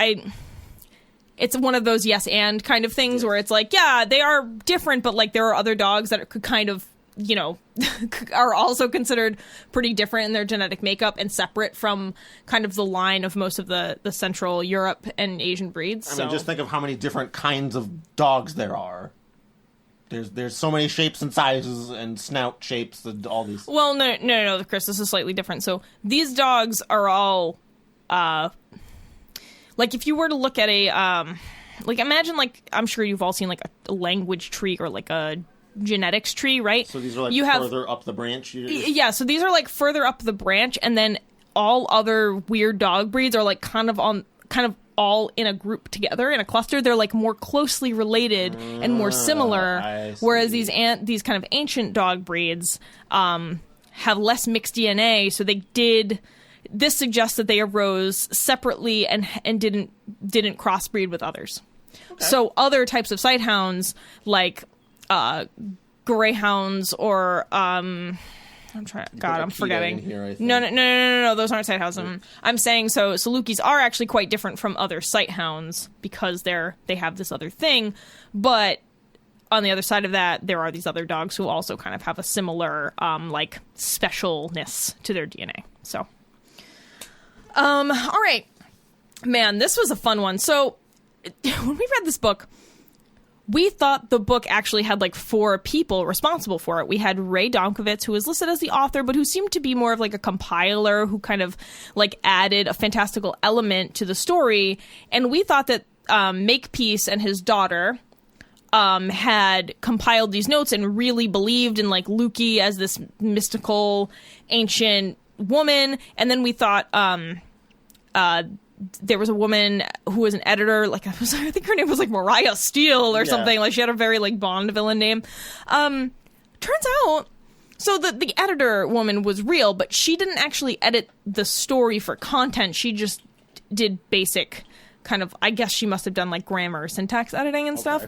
Speaker 2: it's one of those yes and kind of things where it's like, yeah, they are different, but like there are other dogs that could kind of are also considered pretty different in their genetic makeup and separate from kind of the line of most of the Central Europe and Asian breeds.
Speaker 1: I mean, just think of how many different kinds of dogs there are. There's so many shapes and sizes and snout shapes and all these.
Speaker 2: Well, no, Chris, this is slightly different. So these dogs are all, like if you were to look at a, like imagine like, I'm sure you've all seen like a language tree or like a genetics tree, right?
Speaker 1: So these are like further up the branch?
Speaker 2: Yeah, so these are like further up the branch, and then all other weird dog breeds are like kind of all in a group together in a cluster. They're like more closely related and more similar, whereas these kind of ancient dog breeds have less mixed DNA. So this suggests that they arose separately and didn't crossbreed with others. Okay. So other types of sighthounds like greyhounds or I'm forgetting.
Speaker 1: Here,
Speaker 2: No, those aren't sighthounds. I'm saying so Salukis are actually quite different from other sighthounds because they have this other thing, but on the other side of that, there are these other dogs who also kind of have a similar like specialness to their DNA. So all right, man, this was a fun one. So when we read this book, we thought the book actually had like 4 people responsible for it. We had Ray Domkovitz, who was listed as the author, but who seemed to be more of like a compiler who kind of like added a fantastical element to the story. And we thought that Makepeace and his daughter had compiled these notes and really believed in like Lukey as this mystical ancient woman. And then we thought there was a woman who was an editor, like I think her name was like Mariah Steele or something. Like she had a very like Bond villain name. Turns out, so the editor woman was real, but she didn't actually edit the story for content. She just did basic kind of, I guess she must have done like grammar, syntax editing and stuff.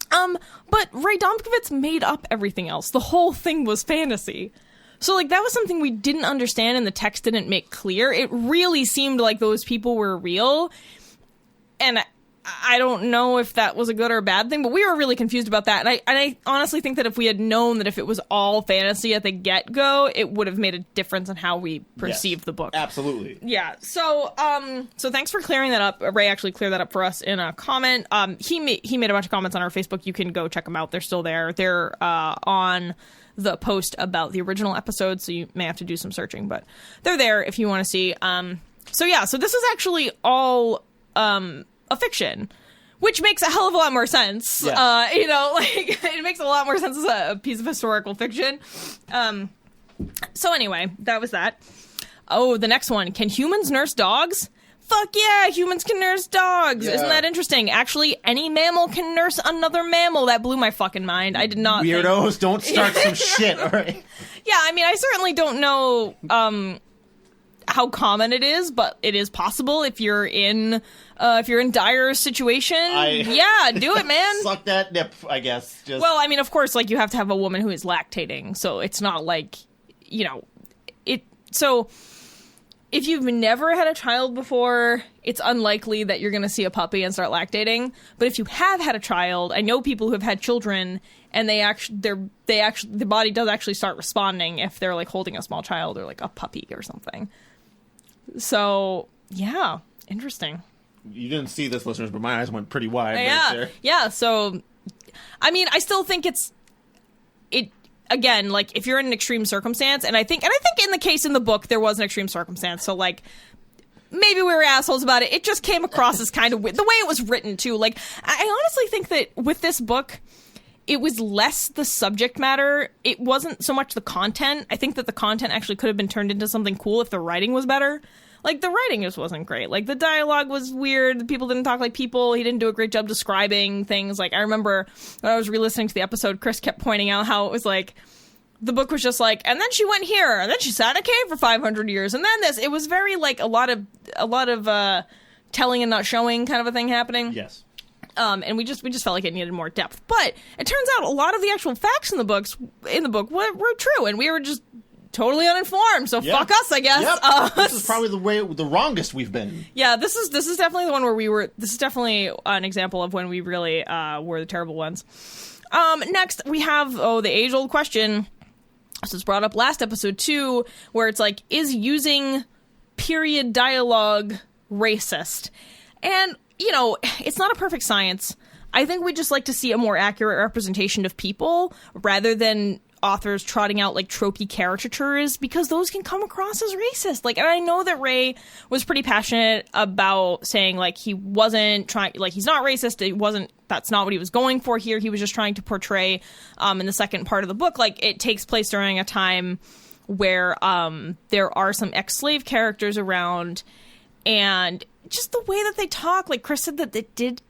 Speaker 2: But Ray Domkovitz made up everything else. The whole thing was fantasy. So, like, that was something we didn't understand and the text didn't make clear. It really seemed like those people were real. And I don't know if that was a good or a bad thing, but we were really confused about that. And I honestly think that if we had known that if it was all fantasy at the get-go, it would have made a difference in how we perceived the book.
Speaker 1: Absolutely.
Speaker 2: Yeah. So thanks for clearing that up. Ray actually cleared that up for us in a comment. He made a bunch of comments on our Facebook. You can go check them out. They're still there. They're on the post about the original episode, so you may have to do some searching, but they're there if you want to see. So this is actually all a fiction, which makes a hell of a lot more sense.
Speaker 1: Yes.
Speaker 2: It makes a lot more sense as a piece of historical fiction. So anyway, that was that. Oh, the next one. Can humans nurse dogs? Fuck yeah, humans can nurse dogs. Yeah. Isn't that interesting? Actually, any mammal can nurse another mammal. That blew my fucking mind. I did not
Speaker 1: Weirdos, don't start some shit, all right?
Speaker 2: Yeah, I mean, I certainly don't know how common it is, but it is possible if you're in dire situation. Yeah, do it, man.
Speaker 1: Suck that nip, I guess.
Speaker 2: Well, I mean, of course, like, you have to have a woman who is lactating, so it's not like, so if you've never had a child before, it's unlikely that you're going to see a puppy and start lactating. But if you have had a child, I know people who have had children, and the body does actually start responding if they're like holding a small child or like a puppy or something. So yeah, interesting.
Speaker 1: You didn't see this, listeners, but my eyes went pretty wide. Right there.
Speaker 2: Yeah. So, I mean, I still think it. Again, like, if you're in an extreme circumstance, and I think in the case in the book, there was an extreme circumstance, so, like, maybe we were assholes about it. It just came across as kind of weird. The way it was written, too. Like, I honestly think that with this book, it was less the subject matter. It wasn't so much the content. I think that the content actually could have been turned into something cool if the writing was better. Like, the writing just wasn't great. Like, the dialogue was weird. The people didn't talk like people. He didn't do a great job describing things. Like, I remember when I was re-listening to the episode, Chris kept pointing out how it was like, the book was just like, and then she went here, and then she sat in a cave for 500 years, and then this. It was very, like, a lot of telling and not showing kind of a thing happening.
Speaker 1: Yes.
Speaker 2: And we just felt like it needed more depth. But it turns out a lot of the actual facts in the book were true, and we were just totally uninformed, so fuck us, I guess.
Speaker 1: Yep. This is probably the wrongest we've been.
Speaker 2: Yeah, this is definitely the one where this is definitely an example of when we really were the terrible ones. Next, we have, the age-old question. This was brought up last episode, too, where it's like, is using period dialogue racist? And, it's not a perfect science. I think we just like to see a more accurate representation of people rather than authors trotting out like tropey caricatures, because those can come across as racist. Like, and I know that Ray was pretty passionate about saying like he wasn't trying, like he's not racist. That's not what he was going for here. He was just trying to portray in the second part of the book, like it takes place during a time where there are some ex-slave characters around, and just the way that they talk, like Chris said, that it did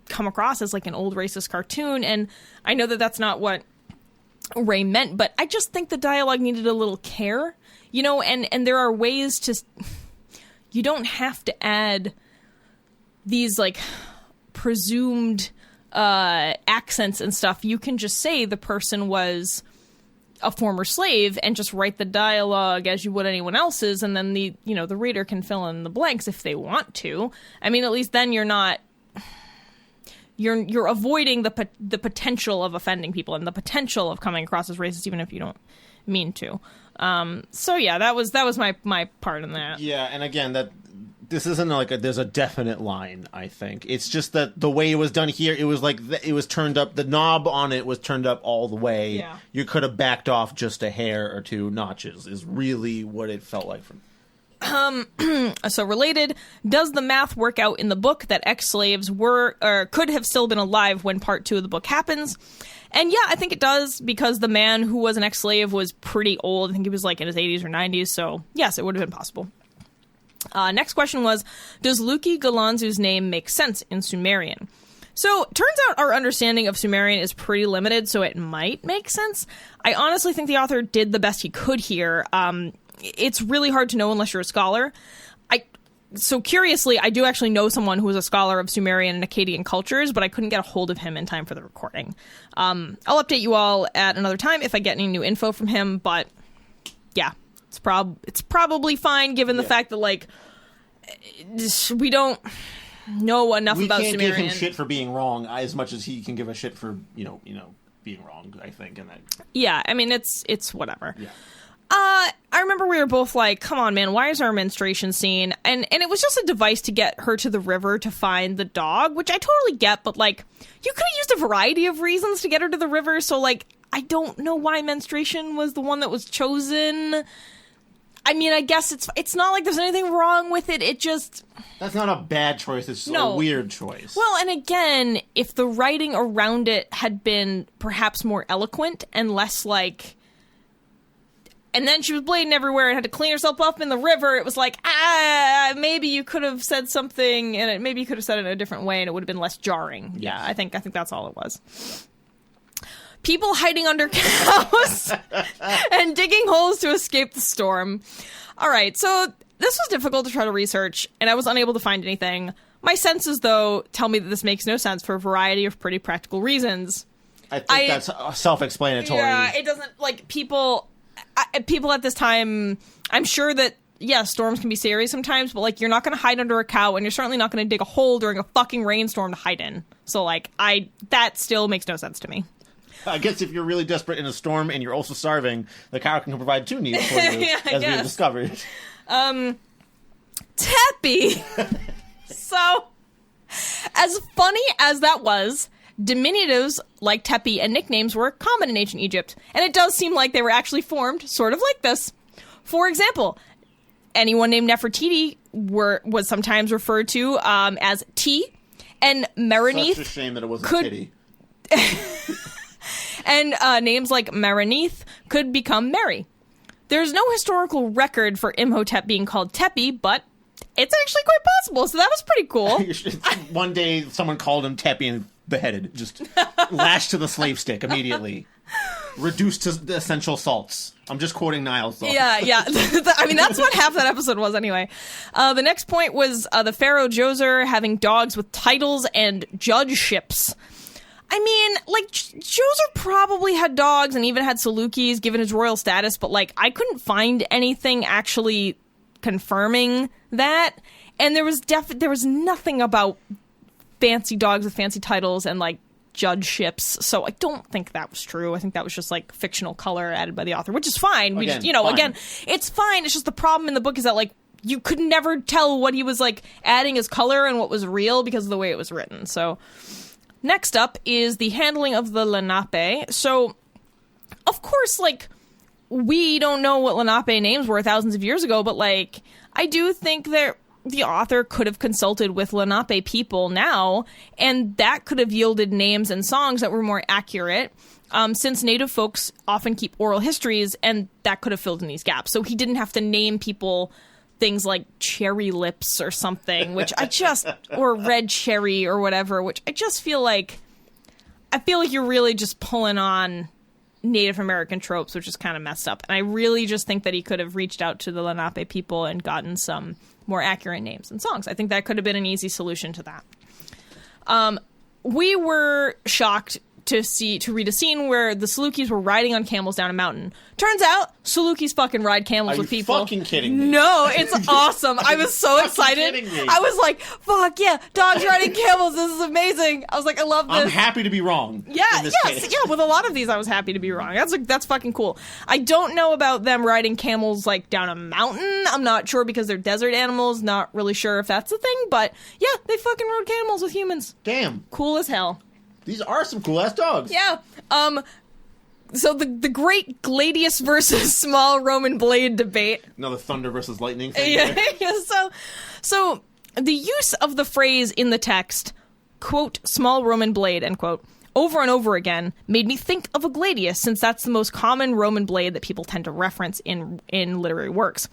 Speaker 2: come across as like an old racist cartoon. And I know that that's not what Ray meant, but I just think the dialogue needed a little care, and there are ways to, you don't have to add these like presumed accents and stuff. You can just say the person was a former slave and just write the dialogue as you would anyone else's, and then the reader can fill in the blanks if they want to. I mean, at least then you're avoiding the potential of offending people and the potential of coming across as racist, even if you don't mean to. So yeah, that was my part in that.
Speaker 1: Yeah, and again, that this isn't like there's a definite line. I think it's just that the way it was done here, it was like it was turned up. The knob on it was turned up all the way.
Speaker 2: Yeah.
Speaker 1: You could have backed off just a hair or two notches. Is really what it felt like from.
Speaker 2: So related, does the math work out in the book that ex-slaves were or could have still been alive when part 2 of the book happens? And yeah, I think it does, because the man who was an ex-slave was pretty old. I think he was like in his 80s or 90s. So yes, it would have been possible. Next question was, does Luki Galanzu's name make sense in Sumerian? So, turns out our understanding of Sumerian is pretty limited, so it might make sense. I honestly think the author did the best he could here. It's really hard to know unless you're a scholar. So curiously, I do actually know someone who is a scholar of Sumerian and Akkadian cultures, but I couldn't get a hold of him in time for the recording. I'll update you all at another time if I get any new info from him, but yeah. It's probably fine, given the fact that, like, we don't know enough about Sumerian.
Speaker 1: We can't give him shit for being wrong as much as he can give a shit for, being wrong, I think. And
Speaker 2: yeah, I mean, it's whatever.
Speaker 1: Yeah.
Speaker 2: I remember we were both like, come on, man, why is our menstruation scene? And it was just a device to get her to the river to find the dog, which I totally get, but, like, you could have used a variety of reasons to get her to the river, so, like, I don't know why menstruation was the one that was chosen. I mean, I guess it's not like there's anything wrong with it. It just...
Speaker 1: That's not a bad choice. It's a weird choice.
Speaker 2: Well, and again, if the writing around it had been perhaps more eloquent and less like... And then she was bleeding everywhere and had to clean herself up in the river. It was like, maybe you could have said something, and maybe you could have said it in a different way, and it would have been less jarring. Yes. Yeah, I think that's all it was. People hiding under cows and digging holes to escape the storm. All right, so this was difficult to try to research, and I was unable to find anything. My senses, though, tell me that this makes no sense for a variety of pretty practical reasons.
Speaker 1: I think that's self-explanatory.
Speaker 2: Yeah, it doesn't, like, people at this time, I'm sure that, yeah, storms can be serious sometimes, but, like, you're not going to hide under a cow, and you're certainly not going to dig a hole during a fucking rainstorm to hide in. So, like, that still makes no sense to me.
Speaker 1: I guess if you're really desperate in a storm and you're also starving, the cow can provide 2 needs for you,
Speaker 2: yeah,
Speaker 1: as we've discovered.
Speaker 2: Teppy! So, as funny as that was, diminutives like Teppy and nicknames were common in ancient Egypt, and it does seem like they were actually formed sort of like this. For example, anyone named Nefertiti was sometimes referred to as T, and Merenith...
Speaker 1: Such a shame that it wasn't Titty.
Speaker 2: And names like Merenith could become Mary. There's no historical record for Imhotep being called Tepi, but it's actually quite possible, so that was pretty cool.
Speaker 1: One day, someone called him Tepi and beheaded. Just lashed to the slave stick immediately. Reduced to the essential salts. I'm just quoting Niles. Though.
Speaker 2: Yeah. I mean, that's what half that episode was anyway. The next point was the pharaoh Djoser having dogs with titles and judgeships. I mean, like, Djoser probably had dogs and even had Salukis given his royal status, but, like, I couldn't find anything actually confirming that. And there was nothing about fancy dogs with fancy titles and, like, judgeships. So I don't think that was true. I think that was just like fictional color added by the author, which is fine. We just,
Speaker 1: fine.
Speaker 2: Again, it's fine. It's just the problem in the book is that like you could never tell what he was like adding as color and what was real because of the way it was written. So next up is the handling of the Lenape. So of course, like, we don't know what Lenape names were thousands of years ago, but like I do think that the author could have consulted with Lenape people now, and that could have yielded names and songs that were more accurate, since Native folks often keep oral histories, and that could have filled in these gaps. So he didn't have to name people things like cherry lips or something, which or red cherry or whatever, which I just feel like you're really just pulling on Native American tropes, which is kind of messed up. And I really just think that he could have reached out to the Lenape people and gotten some more accurate names and songs. I think that could have been an easy solution to that. We were shocked to read a scene where the Salukis were riding on camels down a mountain. Turns out Salukis fucking ride camels with people.
Speaker 1: Are you fucking kidding me?
Speaker 2: No, it's awesome. I was so excited. I was like, fuck yeah, dogs riding camels. This is amazing. I was like, I love this.
Speaker 1: I'm happy to be wrong.
Speaker 2: Yeah, with a lot of these I was happy to be wrong. That's fucking cool. I don't know about them riding camels like down a mountain. I'm not sure because they're desert animals. Not really sure if that's the thing, but yeah, they fucking rode camels with humans.
Speaker 1: Damn.
Speaker 2: Cool as hell.
Speaker 1: These are some cool-ass dogs.
Speaker 2: Yeah. So the great Gladius versus small Roman blade debate.
Speaker 1: Another thunder versus lightning thing.
Speaker 2: Yeah. So the use of the phrase in the text, quote, small Roman blade, end quote, over and over again made me think of a gladius, since that's the most common Roman blade that people tend to reference in literary works.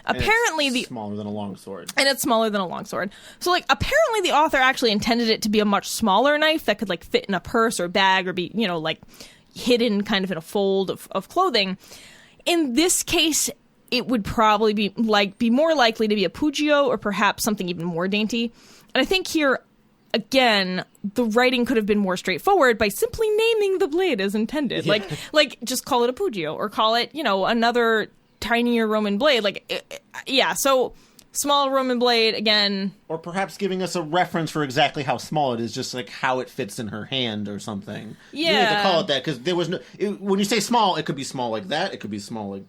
Speaker 2: Apparently,
Speaker 1: it's smaller than a longsword.
Speaker 2: And it's smaller than a longsword. So, like, apparently the author actually intended it to be a much smaller knife that could, like, fit in a purse or bag or be, like, hidden kind of in a fold of clothing. In this case, it would probably be more likely to be a Pugio or perhaps something even more dainty. And I think here, again, the writing could have been more straightforward by simply naming the blade as intended. Yeah. Like, just call it a Pugio or call it, another tinier Roman blade, so small Roman blade again,
Speaker 1: or perhaps giving us a reference for exactly how small it is, just like how it fits in her hand or something.
Speaker 2: Yeah,
Speaker 1: you need to call it that because there was no. When you say small, it could be small like that. It could be small like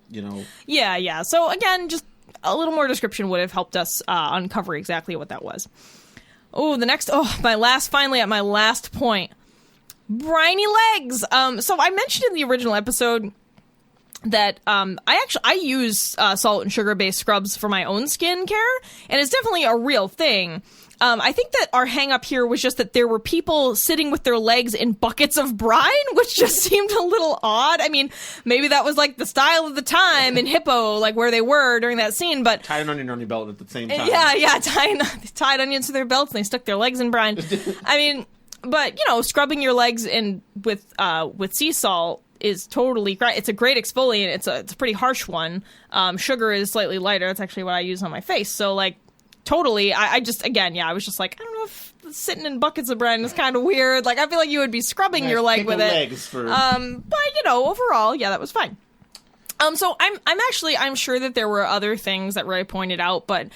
Speaker 2: Yeah. So again, just a little more description would have helped us uncover exactly what that was. My last point. Briny legs. So I mentioned in the original episode that I use salt and sugar based scrubs for my own skin care, and it's definitely a real thing. I think that our hang up here was just that there were people sitting with their legs in buckets of brine, which just seemed a little odd. I mean, maybe that was like the style of the time in Hippo, like where they were during that scene, but
Speaker 1: tied an onion on your belt at the same time.
Speaker 2: Yeah, tied onions to their belts and they stuck their legs in brine. I mean, but scrubbing your legs in with sea salt is totally great. It's a great exfoliant. It's a pretty harsh one. Sugar is slightly lighter. That's actually what I use on my face. So like, totally. I was just like, I don't know if sitting in buckets of brine is kind of weird. Like, I feel like you would be scrubbing your leg with it. But overall, yeah, that was fine. So I'm sure that there were other things that Ray pointed out, but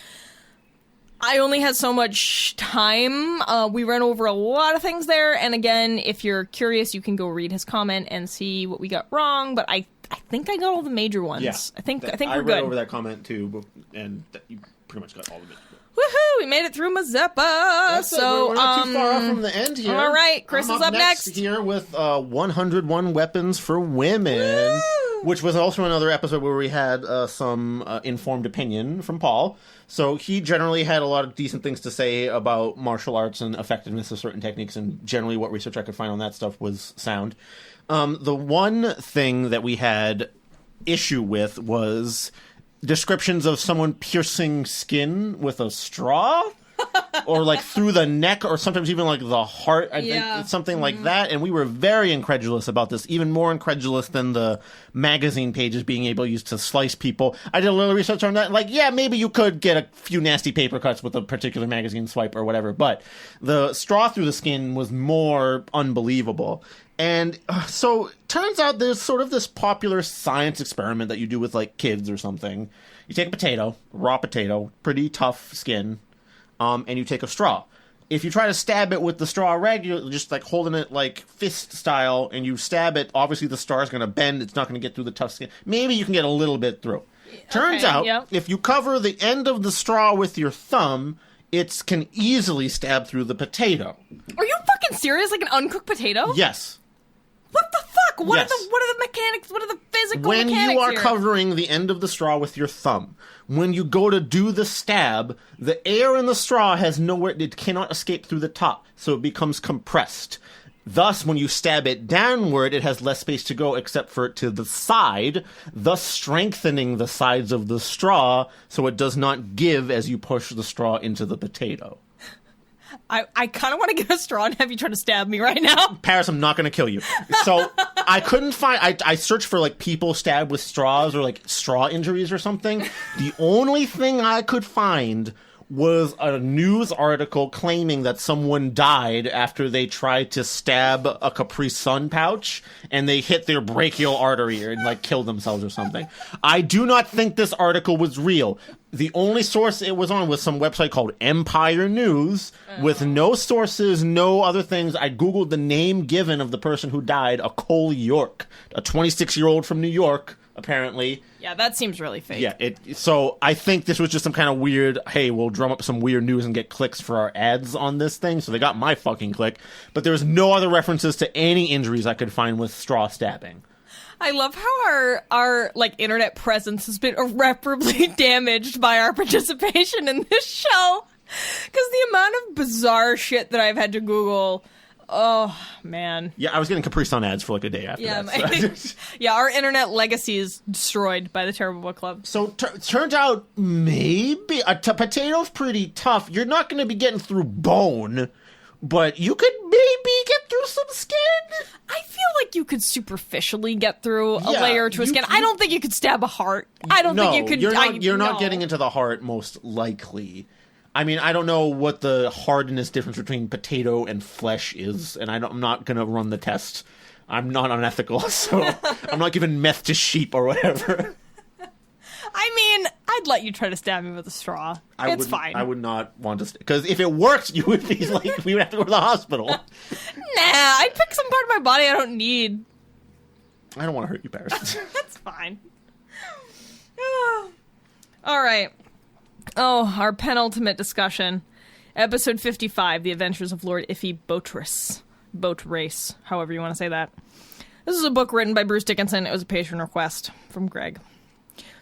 Speaker 2: I only had so much time. We ran over a lot of things there. And again, if you're curious, you can go read his comment and see what we got wrong. But I think I got all the major ones.
Speaker 1: Yeah,
Speaker 2: I think we're good.
Speaker 1: I read over that comment too, and you pretty much got all of it.
Speaker 2: Woohoo! We made it through Mazeppa. So
Speaker 1: we're not too far off from the end here.
Speaker 2: All right, Chris is up next
Speaker 1: here with 101 Weapons for Women. Woo! Which was also another episode where we had some informed opinion from Paul. So he generally had a lot of decent things to say about martial arts and effectiveness of certain techniques, and generally what research I could find on that stuff was sound. The one thing that we had issue with was descriptions of someone piercing skin with a straw. Or like through the neck, or sometimes even like the heart. I think something like that. And we were very incredulous about this, even more incredulous than the magazine pages being able to use to slice people. I did a little research on that. Like, yeah, maybe you could get a few nasty paper cuts with a particular magazine swipe or whatever, but the straw through the skin was more unbelievable. And so turns out there's sort of this popular science experiment that you do with like kids or something. You take a potato, raw potato, pretty tough skin. And you take a straw. If you try to stab it with the straw regular, just like holding it like fist style, and you stab it, obviously the straw is going to bend. It's not going to get through the tough skin. Maybe you can get a little bit through. Turns out, if you cover the end of the straw with your thumb, it can easily stab through the potato.
Speaker 2: Are you fucking serious? Like an uncooked potato?
Speaker 1: Yes.
Speaker 2: What the fuck? What are the mechanics? What are the physical mechanics
Speaker 1: When you are
Speaker 2: here?
Speaker 1: covering the end of the straw with your thumb, when you go to do the stab, the air in the straw has nowhere, it cannot escape through the top, so it becomes compressed. Thus, when you stab it downward, it has less space to go except for to the side, thus strengthening the sides of the straw so it does not give as you push the straw into the potato.
Speaker 2: I kind of want to get a straw and have you try to stab me right now.
Speaker 1: Paris, I'm not going to kill you. So I couldn't find... I searched for, like, people stabbed with straws or, like, straw injuries or something. The only thing I could find was a news article claiming that someone died after they tried to stab a Capri Sun pouch and they hit their brachial artery and, like, killed themselves or something. I do not think this article was real. The only source it was on was some website called Empire News with no sources, no other things. I Googled the name given of the person who died, a Cole York, a 26-year-old from New York, apparently.
Speaker 2: Yeah, that seems really fake.
Speaker 1: Yeah, so I think this was just some kind of weird, hey, we'll drum up some weird news and get clicks for our ads on this thing. So they got my fucking click. But there was no other references to any injuries I could find with straw stabbing.
Speaker 2: I love how our like internet presence has been irreparably damaged by our participation in this show. Because the amount of bizarre shit that I've had to Google, oh man.
Speaker 1: Yeah, I was getting Capri Sun ads for like a day after that.
Speaker 2: Yeah, our internet legacy is destroyed by the Terrible Book Club.
Speaker 1: So turns out maybe a potato's pretty tough. You're not going to be getting through bone, but you could maybe get through some skin.
Speaker 2: I feel like you could superficially get through a layer to a skin. I don't think you could stab a heart. I don't think you could.
Speaker 1: You're not getting into the heart, most likely. I mean, I don't know what the hardness difference between potato and flesh is, and I'm not going to run the test. I'm not unethical, so I'm not giving meth to sheep or whatever.
Speaker 2: I mean, I'd let you try to stab me with a straw. It's fine.
Speaker 1: I would not want to, because if it worked, you would be like, we would have to go to the hospital.
Speaker 2: Nah, I'd pick some part of my body I don't need.
Speaker 1: I don't want to hurt you, Paris.
Speaker 2: That's fine. All right. Oh, our penultimate discussion. Episode 55, The Adventures of Lord Iffy Boatris. Boat Race, however you want to say that. This is a book written by Bruce Dickinson. It was a patron request from Greg.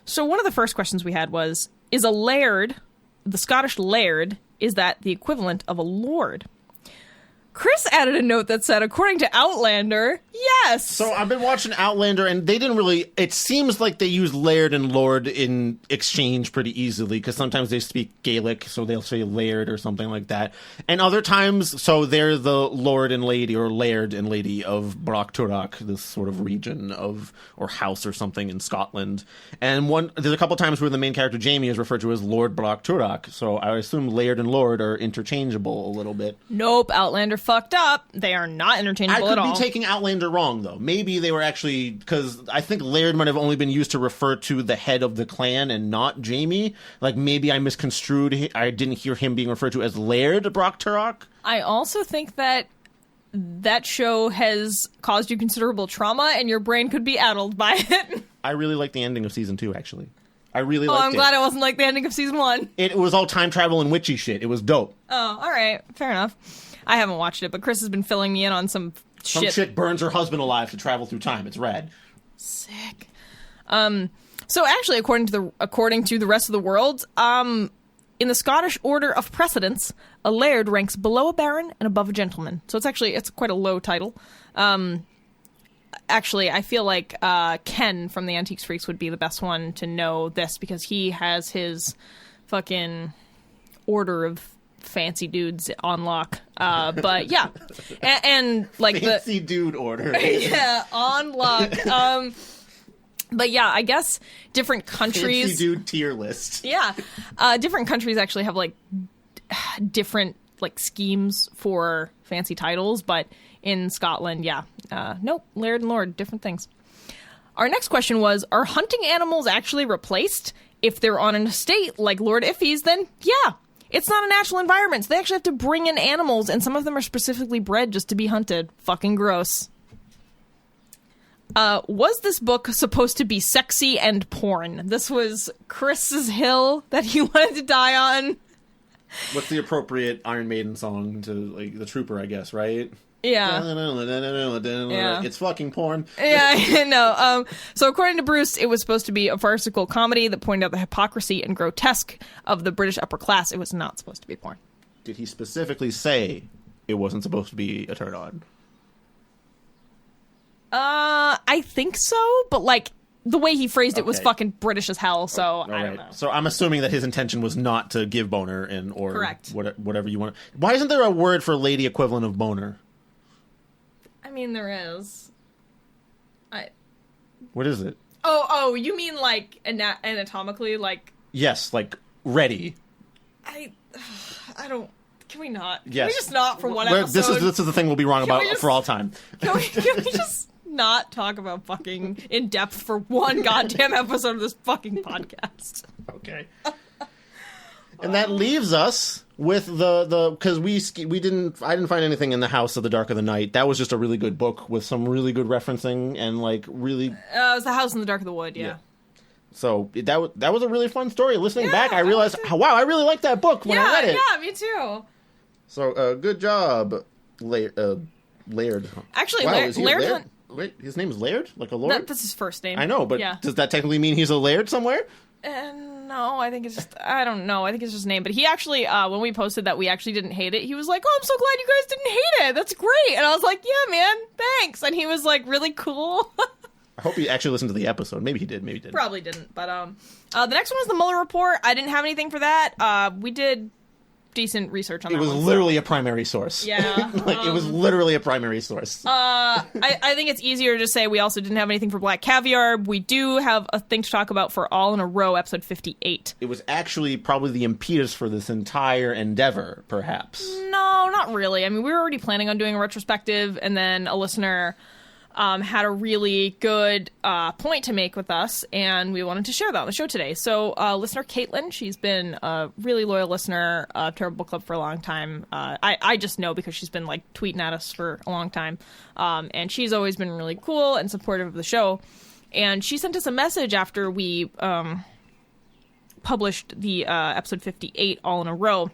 Speaker 2: So one of the first questions we had was, is a laird, the Scottish laird, is that the equivalent of a lord? Chris added a note that said, according to Outlander, yes.
Speaker 1: So I've been watching Outlander, and they didn't really... It seems like they use laird and lord in exchange pretty easily, because sometimes they speak Gaelic, so they'll say laird or something like that. And other times, so they're the lord and lady, or laird and lady of Brockturach, this sort of region of, or house or something in Scotland. And there's a couple times where the main character, Jamie, is referred to as Lord Brockturach, so I assume laird and lord are interchangeable a little bit.
Speaker 2: Nope, Outlander fucked up. They are not interchangeable at all.
Speaker 1: I could be taking Outlander wrong, though. Maybe they were actually... Because I think laird might have only been used to refer to the head of the clan and not Jamie. Like, maybe I misconstrued... I didn't hear him being referred to as Laird Brockturach.
Speaker 2: I also think that show has caused you considerable trauma, and your brain could be addled by it.
Speaker 1: I really like the ending of season 2, actually. I really liked it.
Speaker 2: Oh, I'm glad it wasn't like the ending of season 1.
Speaker 1: It was all time travel and witchy shit. It was dope.
Speaker 2: Oh, all right. Fair enough. I haven't watched it, but Chris has been filling me in on some shit.
Speaker 1: Some chick burns her husband alive to travel through time. It's rad.
Speaker 2: Sick. So actually, according to the rest of the world, in the Scottish order of precedence, a laird ranks below a baron and above a gentleman. So it's quite a low title. Actually, I feel like Ken from the Antiques Freaks would be the best one to know this, because he has his fucking order of fancy dudes on lock. But yeah, and like
Speaker 1: fancy dude order.
Speaker 2: Yeah, on lock. But yeah, I guess different countries...
Speaker 1: Fancy dude tier list.
Speaker 2: Yeah. Different countries actually have, like, different, like, schemes for fancy titles, but in Scotland, yeah. Nope, laird and lord, different things. Our next question was, are hunting animals actually replaced? If they're on an estate like Lord Iffy's, then yeah. it's not a natural environment, so they actually have to bring in animals, and some of them are specifically bred just to be hunted. Fucking gross. Was this book supposed to be sexy and porn? This was Chris's hill that he wanted to die on.
Speaker 1: What's the appropriate Iron Maiden song to, like, the Trooper, I guess, right?
Speaker 2: Yeah.
Speaker 1: Yeah. It's fucking porn.
Speaker 2: Yeah, no. So according to Bruce, it was supposed to be a farcical comedy that pointed out the hypocrisy and grotesque of the British upper class. It was not supposed to be porn.
Speaker 1: Did he specifically say it wasn't supposed to be a turn on?
Speaker 2: I think so, but like the way he phrased it was fucking British as hell, so I don't know.
Speaker 1: So I'm assuming that his intention was not to give boner or
Speaker 2: correct.
Speaker 1: Whatever you want. Why isn't there a word for lady equivalent of boner?
Speaker 2: I mean, there is.
Speaker 1: What is it?
Speaker 2: Oh, you mean like anatomically, like?
Speaker 1: Yes, like ready.
Speaker 2: I don't. Can we not?
Speaker 1: Yes.
Speaker 2: Can we just not for one episode?
Speaker 1: This is the thing we'll be wrong about for all time.
Speaker 2: Can we just not talk about fucking in depth for one goddamn episode of this fucking podcast?
Speaker 1: Okay. And that leaves us with the because I didn't find anything in the House of the Dark of the Night. That was just a really good book with some really good referencing and like really.
Speaker 2: It was the House in the Dark of the Wood, yeah.
Speaker 1: So that was a really fun story. Listening back, I realized, wow, I really liked that book when I read it.
Speaker 2: Yeah, me too.
Speaker 1: So good job, Laird.
Speaker 2: Actually,
Speaker 1: wow,
Speaker 2: Laird.
Speaker 1: Wait, his name is Laird, like a lord.
Speaker 2: That's his first name.
Speaker 1: I know, but does that technically mean he's a laird somewhere?
Speaker 2: No, I think it's just, I don't know. I think it's just his name. But he actually, when we posted that we actually didn't hate it, he was like, oh, I'm so glad you guys didn't hate it. That's great. And I was like, yeah, man, thanks. And he was like, really cool.
Speaker 1: I hope he actually listened to the episode. Maybe he did, maybe he didn't.
Speaker 2: Probably didn't. But the next one was the Mueller report. I didn't have anything for that. We did decent research on that.
Speaker 1: It was literally a primary source.
Speaker 2: Yeah.
Speaker 1: It was literally a primary source.
Speaker 2: I think it's easier to say we also didn't have anything for Black Caviar. We do have a thing to talk about for All in a Row, episode 58.
Speaker 1: It was actually probably the impetus for this entire endeavor, perhaps.
Speaker 2: No, not really. I mean, we were already planning on doing a retrospective, and then a listener had a really good point to make with us, and we wanted to share that on the show today. So listener Caitlin, she's been a really loyal listener of Terrible Book Club for a long time. I just know because she's been like tweeting at us for a long time, and she's always been really cool and supportive of the show. And she sent us a message after we published the episode 58 All in a Row,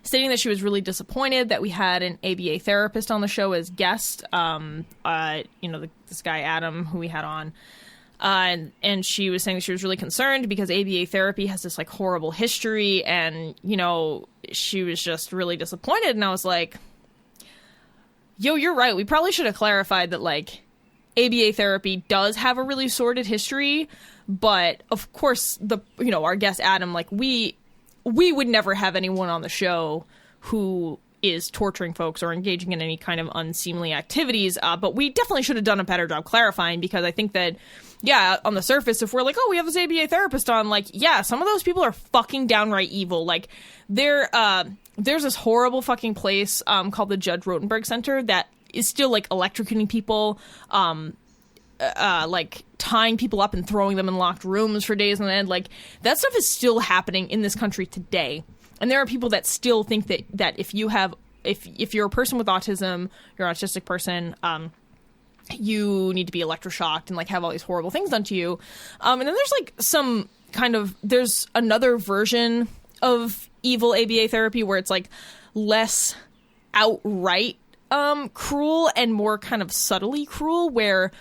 Speaker 2: stating that she was really disappointed that we had an ABA therapist on the show as guest. This guy Adam, who we had on, and she was saying that she was really concerned because ABA therapy has this like horrible history, and she was just really disappointed. And I was like, "Yo, you're right. We probably should have clarified that like ABA therapy does have a really sordid history, but of course our guest Adam, like we would never have anyone on the show who is torturing folks or engaging in any kind of unseemly activities. But we definitely should have done a better job clarifying, because I think that, on the surface, if we're like, oh, we have this ABA therapist on, like, some of those people are fucking downright evil. Like, there's this horrible fucking place called the Judge Rotenberg Center that is still, like, electrocuting people, like tying people up and throwing them in locked rooms for days on end. Like, that stuff is still happening in this country today. And there are people that still think that if you're a person with autism, you're an autistic person, you need to be electroshocked and like have all these horrible things done to you. And then there's like there's another version of evil ABA therapy where it's like less outright cruel and more kind of subtly cruel, where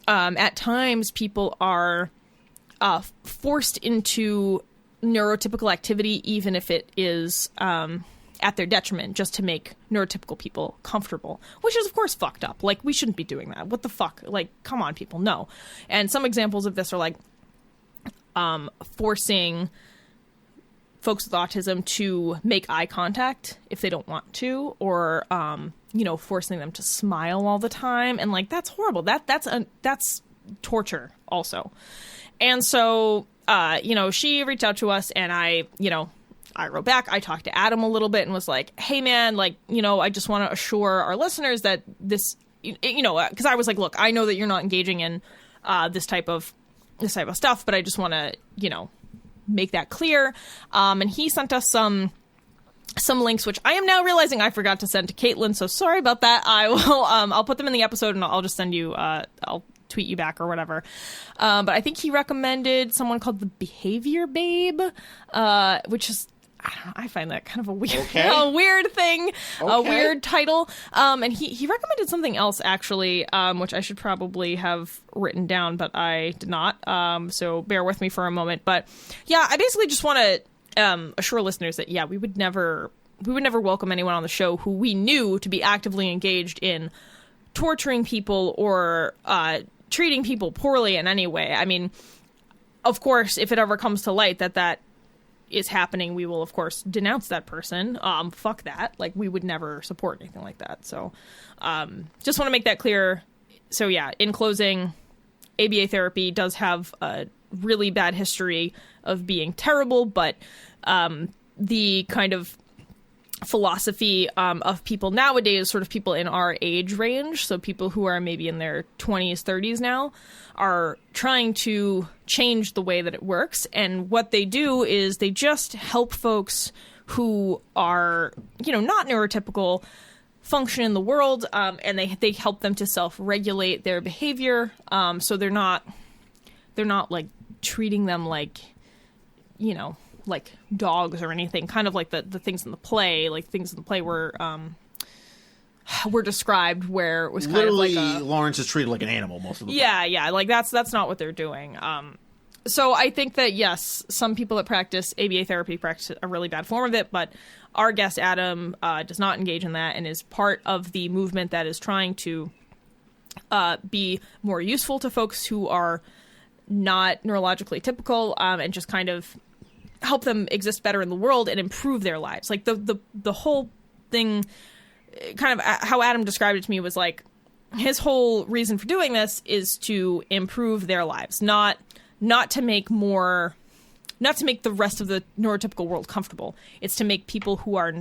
Speaker 2: at times people are forced into neurotypical activity, even if it is at their detriment, just to make neurotypical people comfortable, which is of course fucked up. Like, we shouldn't be doing that. What the fuck? Like, come on, people, no. And some examples of this are like forcing folks with autism to make eye contact if they don't want to, or forcing them to smile all the time, and like that's horrible. That's torture also. And so she reached out to us, and I wrote back. I talked to Adam a little bit and was like, hey man, like, I just want to assure our listeners that this, because I was like, look, I know that you're not engaging in this type of stuff, but I just want to, make that clear. And he sent us some links, which I am now realizing I forgot to send to Caitlin, so sorry about that. I will I'll put them in the episode, and I'll just send you I'll tweet you back or whatever. But I think he recommended someone called the Behavior Babe, which is, I don't know, I find that kind of a weird, a weird thing, a weird title. And he recommended something else, actually, which I should probably have written down, but I did not. So bear with me for a moment. But yeah, I basically just want to assure listeners that, yeah, we would never welcome anyone on the show who we knew to be actively engaged in torturing people or treating people poorly in any way. I mean, of course, if it ever comes to light that is happening, we will of course denounce that person. Fuck that. Like, we would never support anything like that. So just want to make that clear. So yeah, in closing, ABA therapy does have a really bad history of being terrible, but the kind of philosophy of people nowadays, sort of people in our age range, so people who are maybe in their 20s, 30s now, are trying to change the way that it works. And what they do is they just help folks who are, not neurotypical function in the world, and they help them to self-regulate their behavior. So they're not like treating them like, like dogs or anything, kind of like the things in the play, were described, where it was kind
Speaker 1: literally
Speaker 2: of like
Speaker 1: Lawrence is treated like an animal most of the
Speaker 2: time. Yeah, like that's not what they're doing. So I think that, yes, some people that practice ABA therapy practice a really bad form of it, but our guest Adam does not engage in that and is part of the movement that is trying to be more useful to folks who are not neurologically typical, and just kind of help them exist better in the world and improve their lives. Like the whole thing, kind of how Adam described it to me, was like his whole reason for doing this is to improve their lives, not to make the rest of the neurotypical world comfortable. It's to make people who are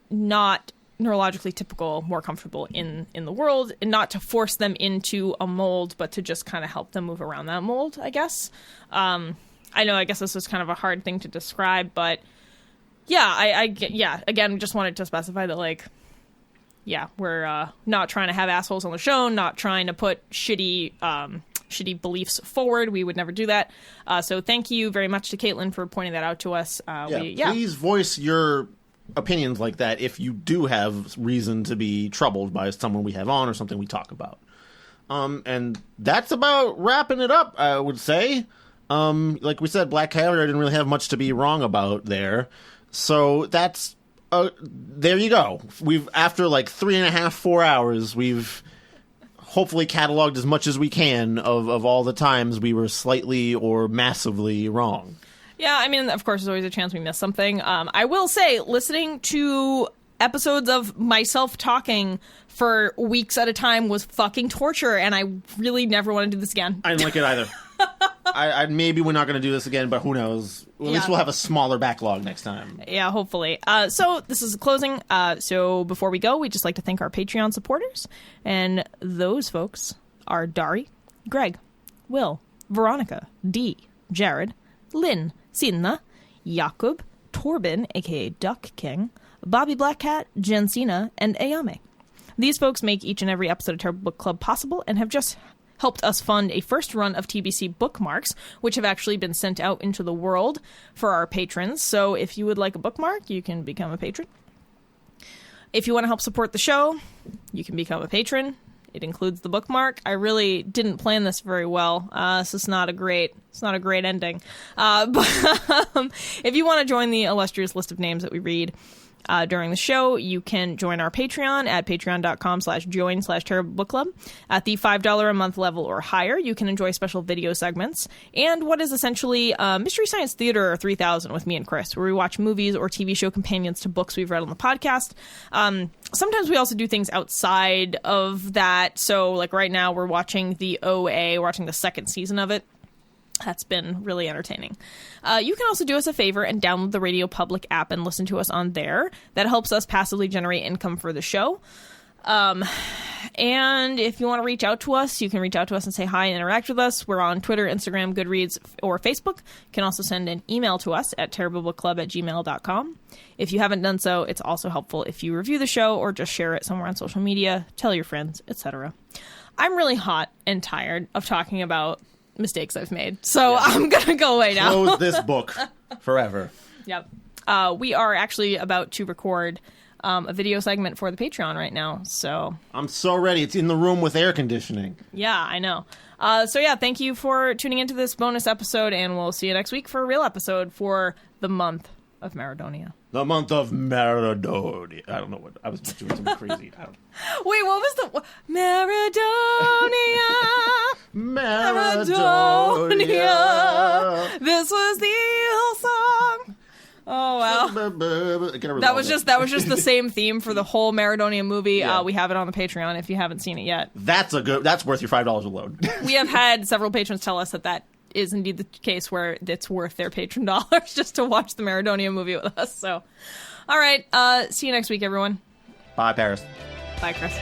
Speaker 2: not neurologically typical more comfortable in the world, and not to force them into a mold, but to just kind of help them move around that mold, I guess. I guess this is kind of a hard thing to describe, but yeah, again, just wanted to specify that, like, yeah, we're not trying to have assholes on the show, not trying to put shitty beliefs forward. We would never do that. So thank you very much to Caitlin for pointing that out to us.
Speaker 1: Please voice your opinions like that if you do have reason to be troubled by someone we have on or something we talk about. And that's about wrapping it up, I would say. Like we said, Black Calendar didn't really have much to be wrong about there. So that's, there you go. After like 3.5, 4 hours, we've hopefully cataloged as much as we can of all the times we were slightly or massively wrong.
Speaker 2: Yeah, I mean, of course, there's always a chance we missed something. I will say, listening to episodes of myself talking for weeks at a time was fucking torture, and I really never want to do this again.
Speaker 1: I didn't like it either. Maybe we're not going to do this again, but who knows? At least we'll have a smaller backlog next time.
Speaker 2: Yeah, hopefully. So this is closing. So before we go, we'd just like to thank our Patreon supporters. And those folks are Dari, Greg, Will, Veronica, Dee, Jared, Lynn, Sinna, Jakub, Torben, a.k.a. Duck King, Bobby Blackcat, Jensina, and Ayame. These folks make each and every episode of Terrible Book Club possible and have just helped us fund a first run of TBC bookmarks, which have actually been sent out into the world for our patrons. So if you would like a bookmark, you can become a patron. If you want to help support the show, you can become a patron. It includes the bookmark. I really didn't plan this very well. So it's not a great ending. But if you want to join the illustrious list of names that we read during the show, you can join our Patreon at patreon.com/join/terriblebookclub. At the $5 a month level or higher, you can enjoy special video segments and what is essentially Mystery Science Theater 3000 with me and Chris, where we watch movies or TV show companions to books we've read on the podcast. Sometimes we also do things outside of that. So like right now we're watching the OA, we're watching the second season of it. That's been really entertaining. You can also do us a favor and download the Radio Public app and listen to us on there. That helps us passively generate income for the show. And if you want to reach out to us, you can reach out to us and say hi and interact with us. We're on Twitter, Instagram, Goodreads, or Facebook. You can also send an email to us at terriblebookclub@gmail.com. If you haven't done so, it's also helpful if you review the show or just share it somewhere on social media, tell your friends, etc. I'm really hot and tired of talking about mistakes I've made, so I'm going to go away now.
Speaker 1: Close this book forever.
Speaker 2: Yep. We are actually about to record a video segment for the Patreon right now, so
Speaker 1: I'm so ready. It's in the room with air conditioning.
Speaker 2: Yeah, I know. Thank you for tuning into this bonus episode, and we'll see you next week for a real episode for the month of Maradonia.
Speaker 1: The month of Maradonia. I don't know what I was just doing something crazy.
Speaker 2: Wait, what was the Maradonia?
Speaker 1: Maradonia.
Speaker 2: This was the whole song. Oh wow! That was just the same theme for the whole Maradonia movie.
Speaker 1: Yeah.
Speaker 2: We have it on the Patreon if you haven't seen it yet.
Speaker 1: That's worth your $5 alone.
Speaker 2: We have had several patrons tell us that is indeed the case where it's worth their patron dollars just to watch the Maradonia movie with us. So, all right, see you next week, everyone.
Speaker 1: Bye, Paris.
Speaker 2: Bye, Chris.